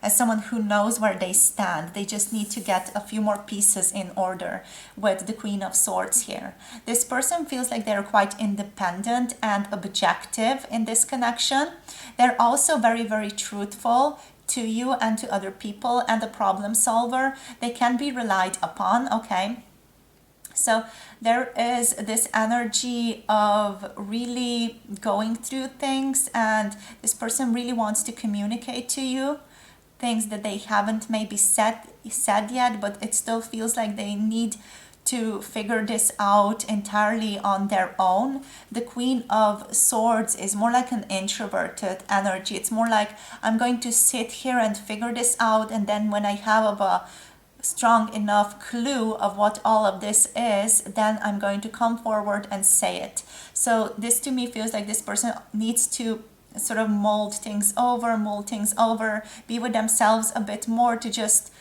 as someone who knows where they stand. They just need to get a few more pieces in order with the Queen of Swords here. This person feels like they're quite independent and objective in this connection. They're also very, very truthful to you and to other people, and a problem solver. They can be relied upon, okay? So there is this energy of really going through things, and this person really wants to communicate to you things that they haven't maybe said yet, but it still feels like they need to figure this out entirely on their own. The Queen of Swords is more like an introverted energy. It's more like, I'm going to sit here and figure this out, and then when I have a strong enough clue of what all of this is, then I'm going to come forward and say it. So this to me feels like this person needs to sort of mull things over, be with themselves a bit more, to just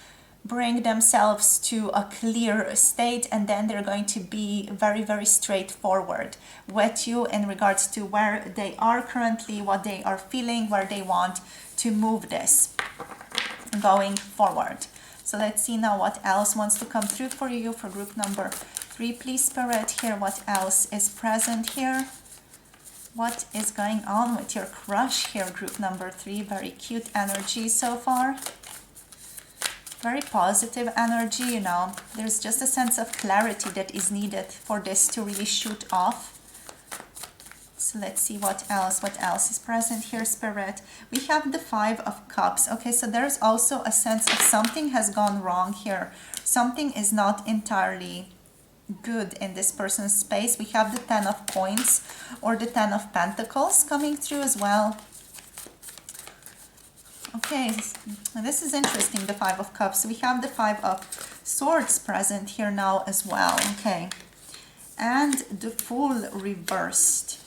bring themselves to a clear state, and then they're going to be very, very straightforward with you in regards to where they are currently, what they are feeling, where they want to move this going forward. So let's see now what else wants to come through for you for group number 3, please, Spirit. Here, what else is present here? What is going on with your crush here, group number 3? Very cute energy so far. Very positive energy, you know. There's just a sense of clarity that is needed for this to really shoot off. So let's see what else is present here, Spirit. We have the 5 of Cups. Okay, so there's also a sense of something has gone wrong here. Something is not entirely good in this person's space. We have the 10 of Coins or the 10 of Pentacles coming through as well. Okay, this is interesting, the 5 of Cups. We have the 5 of Swords present here now as well. Okay, and the Fool reversed.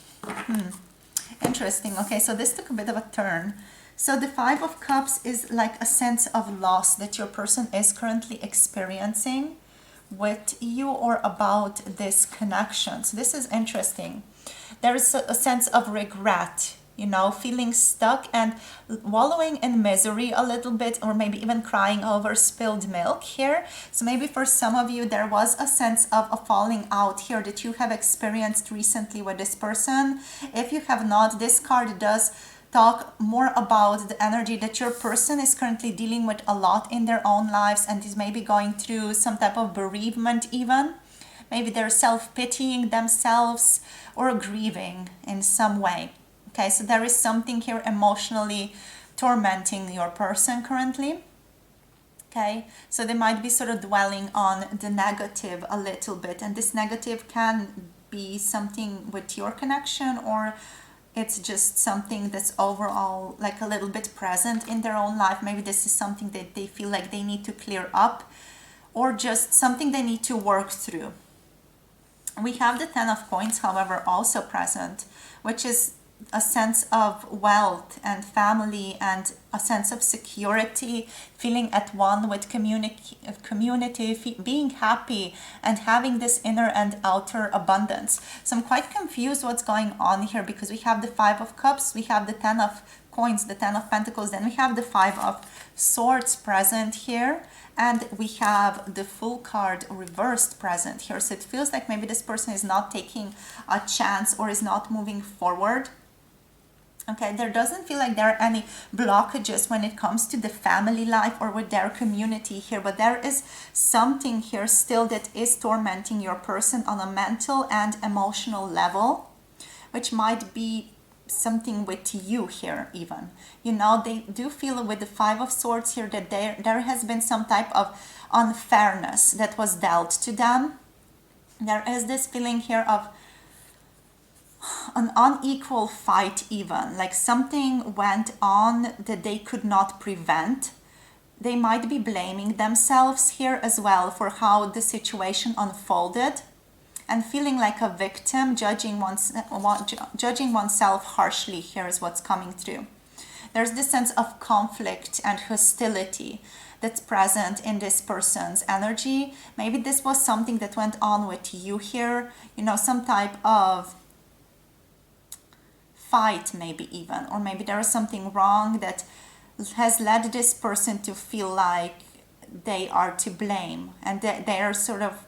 Interesting. Okay, so this took a bit of a turn. So the 5 of Cups is like a sense of loss that your person is currently experiencing with you or about this connection. So this is interesting. There is a sense of regret, you know, feeling stuck and wallowing in misery a little bit, or maybe even crying over spilled milk here. So maybe for some of you there was a sense of a falling out here that you have experienced recently with this person. If you have not, this card does talk more about the energy that your person is currently dealing with a lot in their own lives, and is maybe going through some type of bereavement even. Maybe they're self-pitying themselves or grieving in some way. Okay, so there is something here emotionally tormenting your person currently. Okay, so they might be sort of dwelling on the negative a little bit, and this negative can be something with your connection, or it's just something that's overall like a little bit present in their own life. Maybe this is something that they feel like they need to clear up, or just something they need to work through. We have the 10 of Coins, however, also present, which is a sense of wealth and family and a sense of security, feeling at one with community, being happy and having this inner and outer abundance. So I'm quite confused what's going on here, because we have the 5 of Cups, we have the 10 of Coins, the 10 of Pentacles, then we have the 5 of Swords present here, and we have the Fool card reversed present here. So it feels like maybe this person is not taking a chance or is not moving forward. Okay, there doesn't feel like there are any blockages when it comes to the family life or with their community here, but there is something here still that is tormenting your person on a mental and emotional level, which might be something with you here even. You know, they do feel with the 5 of Swords here that there has been some type of unfairness that was dealt to them. There is this feeling here of an unequal fight even, like something went on that they could not prevent. They might be blaming themselves here as well for how the situation unfolded and feeling like a victim, judging oneself harshly. Here is what's coming through. There's this sense of conflict and hostility that's present in this person's energy. Maybe this was something that went on with you here, you know, some type of fight maybe even, or maybe there is something wrong that has led this person to feel like they are to blame, and they are sort of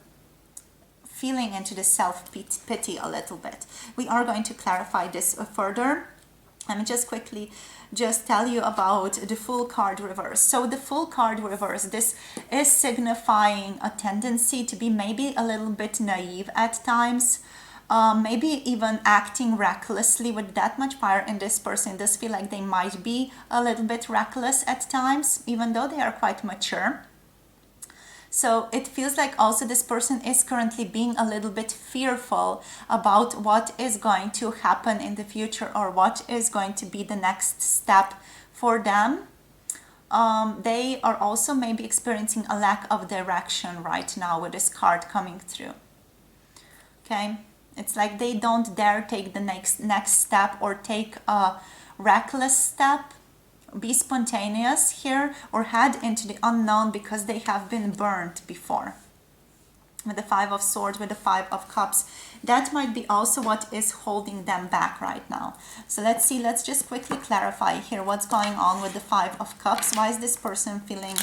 feeling into the self-pity a little bit. We are going to clarify this further. Let me just quickly just tell you about the Fool card reverse. So the Fool card reverse, this is signifying a tendency to be maybe a little bit naive at times, maybe even acting recklessly with that much fire in this person. Does feel like they might be a little bit reckless at times, even though they are quite mature. So it feels like also this person is currently being a little bit fearful about what is going to happen in the future, or what is going to be the next step for them. They are also maybe experiencing a lack of direction right now with this card coming through. Okay, it's like they don't dare take the next step, or take a reckless step, be spontaneous here, or head into the unknown because they have been burned before. With the Five of Swords, with the Five of Cups, that might be also what is holding them back right now. So let's see, let's just quickly clarify here what's going on with the Five of Cups. Why is this person feeling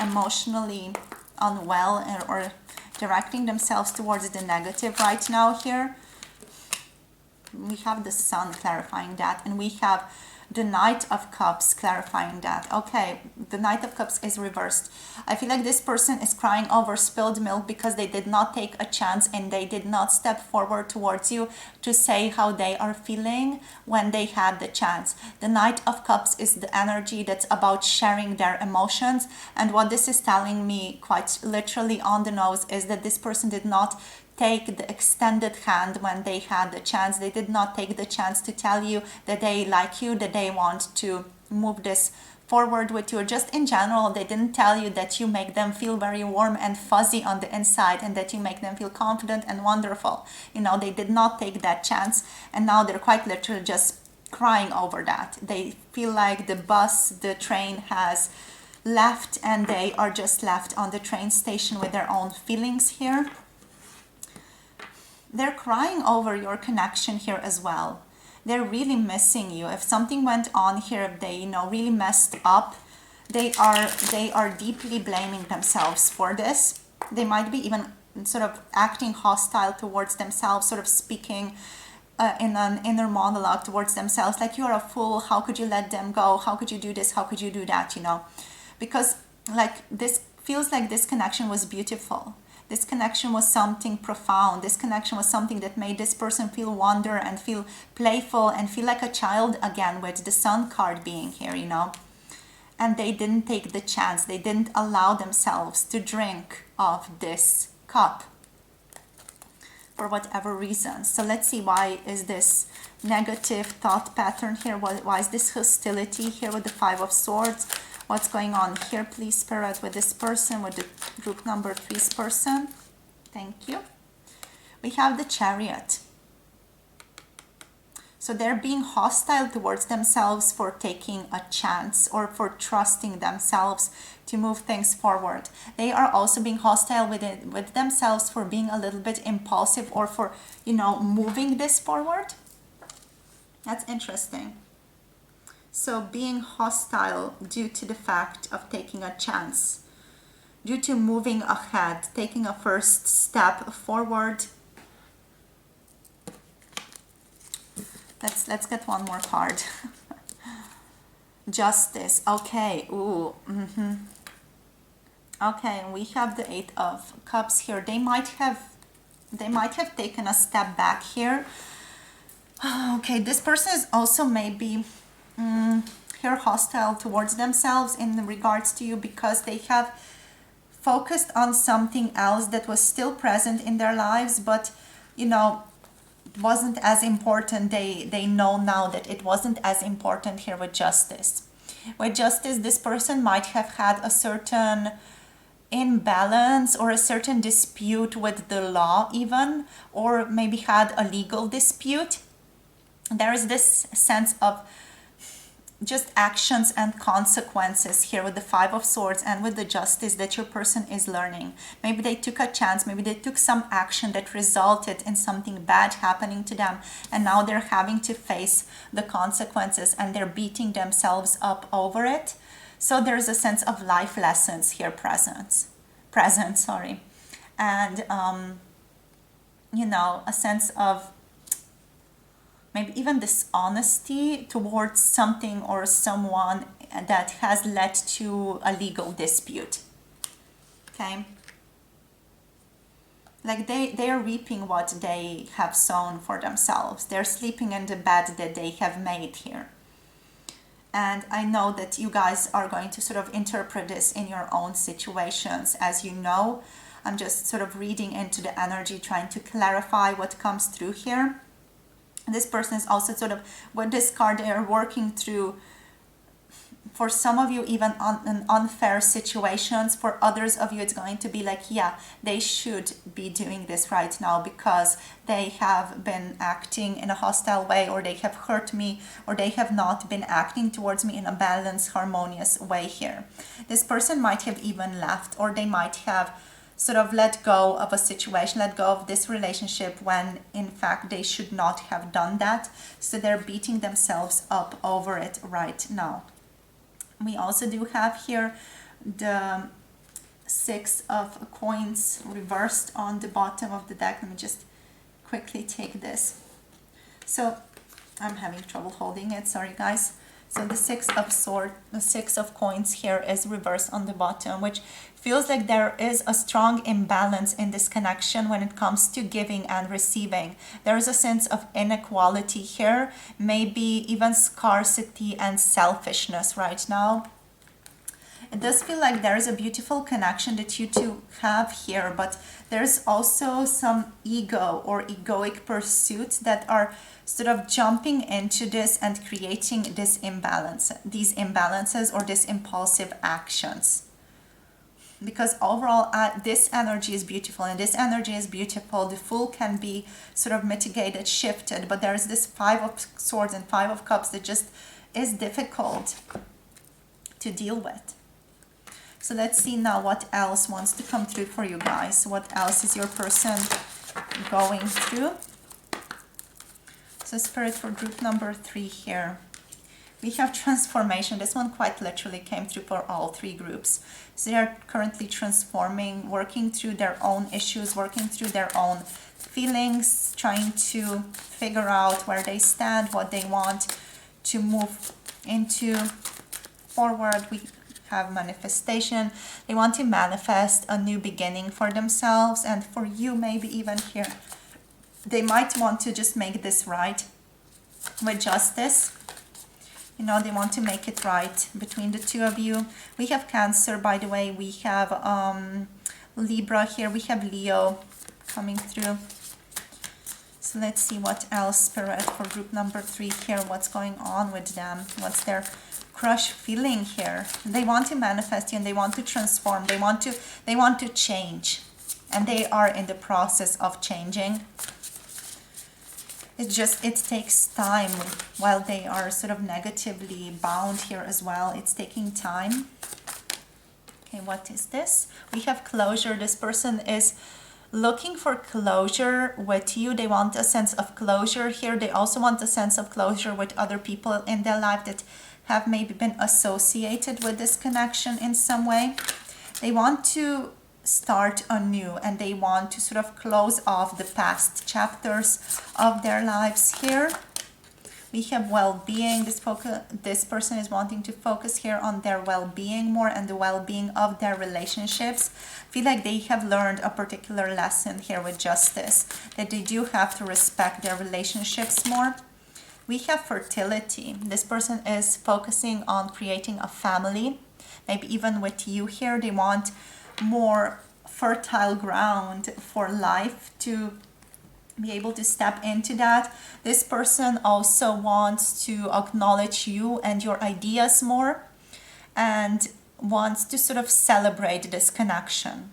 emotionally unwell, or directing themselves towards the negative right now here? We have the Sun clarifying that, and we have the Knight of Cups clarifying that. Okay, the Knight of Cups is reversed. I feel like this person is crying over spilled milk because they did not take a chance, and they did not step forward towards you to say how they are feeling when they had the chance. The Knight of Cups is the energy that's about sharing their emotions, and what this is telling me quite literally on the nose is that this person did not take the extended hand when they had the chance. They did not take the chance to tell you that they like you, that they want to move this forward with you. Just in general, they didn't tell you that you make them feel very warm and fuzzy on the inside, and that you make them feel confident and wonderful. You know, they did not take that chance, and now they're quite literally just crying over that. They feel like the bus, the train has left, and they are just left on the train station with their own feelings here. They're crying over your connection here as well. They're really missing you. If something went on here, if they, you know, really messed up, they are deeply blaming themselves for this. They might be even sort of acting hostile towards themselves, sort of speaking in an inner monologue towards themselves, like, you're a fool, how could you let them go, how could you do this, how could you do that, you know? Because like this feels like this connection was beautiful. This connection was something profound. This connection was something that made this person feel wonder and feel playful and feel like a child again, with the Sun card being here, you know. And they didn't take the chance. They didn't allow themselves to drink of this cup for whatever reason. So let's see, why is this negative thought pattern here? Why is this hostility here with the Five of Swords? What's going on here, please, Spirit, with this person, with the group number 3's person? Thank you. We have the Chariot. So they're being hostile towards themselves for taking a chance, or for trusting themselves to move things forward. They are also being hostile with themselves for being a little bit impulsive, or for, you know, moving this forward. That's interesting. So being hostile due to the fact of taking a chance, due to moving ahead, taking a first step forward. Let's get one more card. Justice. Okay. Ooh. Okay, and we have the Eight of Cups here. They might have taken a step back here. Okay, this person is also maybe here hostile towards themselves in regards to you, because they have focused on something else that was still present in their lives, but, you know, wasn't as important. They know now that it wasn't as important here with justice. With justice, this person might have had a certain imbalance or a certain dispute with the law even, or maybe had a legal dispute. There is this sense of just actions and consequences here with the Five of Swords and with the Justice that your person is learning. Maybe they took a chance, maybe they took some action that resulted in something bad happening to them, and now they're having to face the consequences and they're beating themselves up over it. So there's a sense of life lessons here present, and you know, a sense of maybe even dishonesty towards something or someone that has led to a legal dispute. Okay, like they are reaping what they have sown for themselves. They're sleeping in the bed that they have made here. And I know that you guys are going to sort of interpret this in your own situations. As you know, I'm just sort of reading into the energy, trying to clarify what comes through here. This person is also sort of, with this card, they are working through, for some of you, even on unfair situations. For others of you, it's going to be like, yeah, they should be doing this right now because they have been acting in a hostile way, or they have hurt me, or they have not been acting towards me in a balanced, harmonious way here. This person might have even left, or they might have sort of let go of a situation, let go of this relationship when in fact they should not have done that. So they're beating themselves up over it right now. We also do have here the Six of Coins reversed on the bottom of the deck. Let me just quickly take this. So I'm having trouble holding it, sorry guys. So the Six of Coins here is reversed on the bottom, which feels like there is a strong imbalance in this connection when it comes to giving and receiving. There is a sense of inequality here, maybe even scarcity and selfishness right now. It does feel like there is a beautiful connection that you two have here, but there's also some ego or egoic pursuits that are sort of jumping into this and creating this imbalance, these imbalances or these impulsive actions. Because overall, this energy is beautiful, and this energy is beautiful. The Fool can be sort of mitigated, shifted, but there's this Five of Swords and Five of Cups that just is difficult to deal with. So let's see now what else wants to come through for you guys. What else is your person going through? So Spirit, for group number 3 here, we have transformation. This one quite literally came through for all 3 groups. So they are currently transforming, working through their own issues, working through their own feelings, trying to figure out where they stand, what they want to move into forward. We have manifestation. They want to manifest a new beginning for themselves, and for you, maybe even here, they might want to just make this right with justice. You know, they want to make it right between the two of you. We have Cancer, by the way. We have Libra here. We have Leo coming through. So let's see what else, Spirit, for group number 3 here. What's going on with them? What's their crush feeling here? They want to manifest you, and they want to transform. They want to change, and they are in the process of changing. It takes time while they are sort of negatively bound here as well. It's taking time. Okay, what is this? We have closure. This person is looking for closure with you. They want a sense of closure here. They also want a sense of closure with other people in their life that have maybe been associated with this connection in some way. They want to start anew, and they want to sort of close off the past chapters of their lives here. We have well-being. This person is wanting to focus here on their well-being more and the well-being of their relationships. Feel like they have learned a particular lesson here with justice, that they do have to respect their relationships more. We have fertility. This person is focusing on creating a family, maybe even with you here. They want more fertile ground for life to be able to step into that. This person also wants to acknowledge you and your ideas more, and wants to sort of celebrate this connection.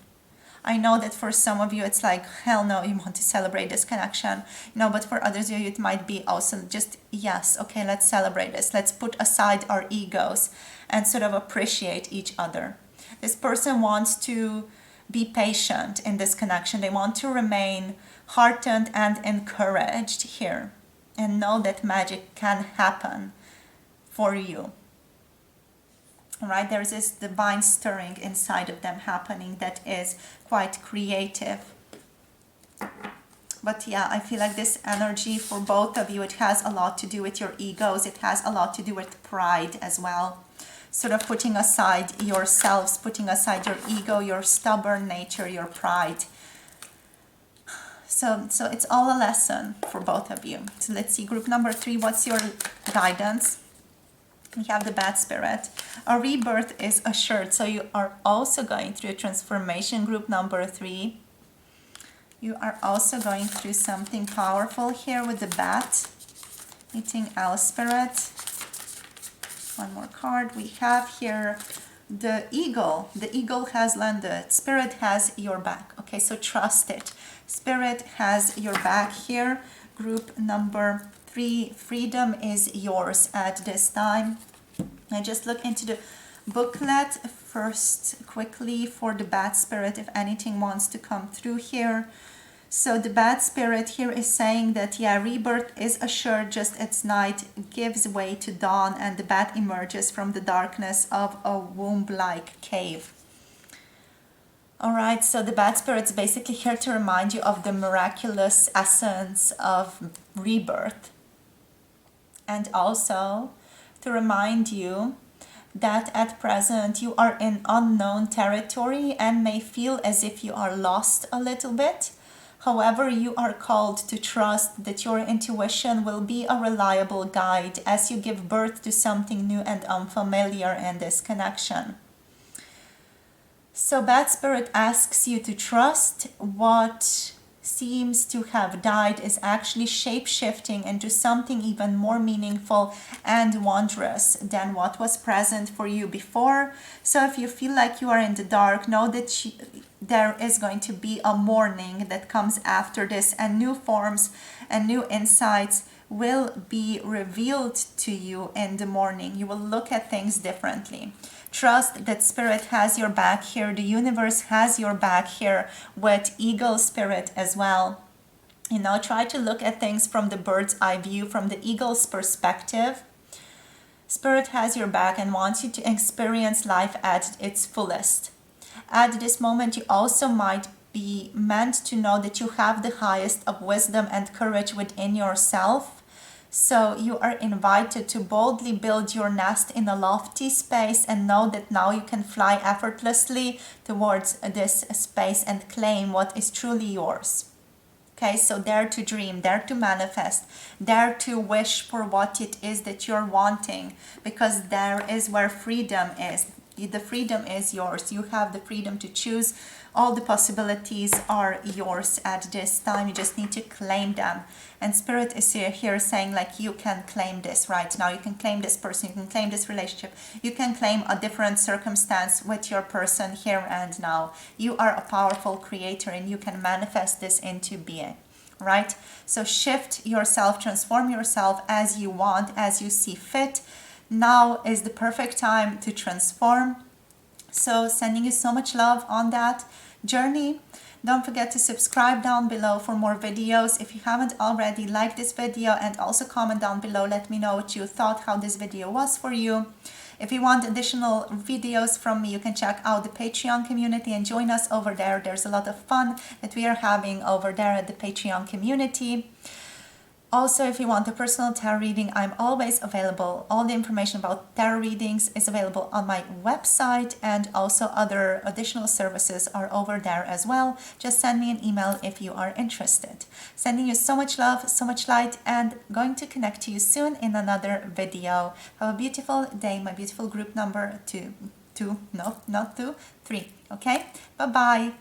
I know that for some of you it's like, hell no, you want to celebrate this connection. But for others of you it might be also just, yes, okay, let's celebrate this. Let's put aside our egos and sort of appreciate each other. This person wants to be patient in this connection. They want to remain heartened and encouraged here and know that magic can happen for you. Right, there's this divine stirring inside of them happening that is quite creative. But yeah, I feel like this energy for both of you, it has a lot to do with your egos. It has a lot to do with pride as well. Sort of putting aside yourselves, putting aside your ego, your stubborn nature, your pride. So it's all a lesson for both of you. So let's see, group number 3, what's your guidance? We have the bad spirit. A rebirth is assured. So you are also going through a transformation, group number 3. You are also going through something powerful here with the bat. Meeting Owl Spirit. One more card. We have here the eagle. The eagle has landed. Spirit has your back. Okay, so trust it. Spirit has your back here. Group number 3, freedom is yours at this time. I just look into the booklet first quickly for the bad spirit if anything wants to come through here. So the bad spirit here is saying that, yeah, rebirth is assured just as night gives way to dawn and the bat emerges from the darkness of a womb-like cave. Alright, so the bad spirit's basically here to remind you of the miraculous essence of rebirth. And also to remind you that at present you are in unknown territory and may feel as if you are lost a little bit. However, you are called to trust that your intuition will be a reliable guide as you give birth to something new and unfamiliar in this connection. So bad spirit asks you to trust what seems to have died is actually shape-shifting into something even more meaningful and wondrous than what was present for you before. So if you feel like you are in the dark, know that there is going to be a morning that comes after this, and new forms and new insights will be revealed to you in the morning. You will look at things differently. Trust that spirit has your back here. The universe has your back here with eagle spirit as well. Try to look at things from the bird's eye view, from the eagle's perspective. Spirit has your back and wants you to experience life at its fullest. At this moment, you also might be meant to know that you have the highest of wisdom and courage within yourself. So you are invited to boldly build your nest in a lofty space and know that now you can fly effortlessly towards this space and claim what is truly yours. Okay, so dare to dream, dare to manifest, dare to wish for what it is that you're wanting, because there is where freedom is. The freedom is yours. You have the freedom to choose. All the possibilities are yours at this time. You just need to claim them. And Spirit is here saying, like, you can claim this right now. You can claim this person. You can claim this relationship. You can claim a different circumstance with your person here and now. You are a powerful creator and you can manifest this into being. Right? So shift yourself, transform yourself as you want, as you see fit. Now is the perfect time to transform. So sending you so much love on that journey. Don't forget to subscribe down below for more videos. If you haven't already, like this video and also comment down below. Let me know what you thought, how this video was for you. If you want additional videos from me, you can check out the Patreon community and join us over there. There's a lot of fun that we are having over there at the Patreon community. Also, if you want a personal tarot reading, I'm always available. All the information about tarot readings is available on my website, and also other additional services are over there as well. Just send me an email if you are interested. Sending you so much love, so much light, and going to connect to you soon in another video. Have a beautiful day, my beautiful group number 3. Okay? Bye-bye.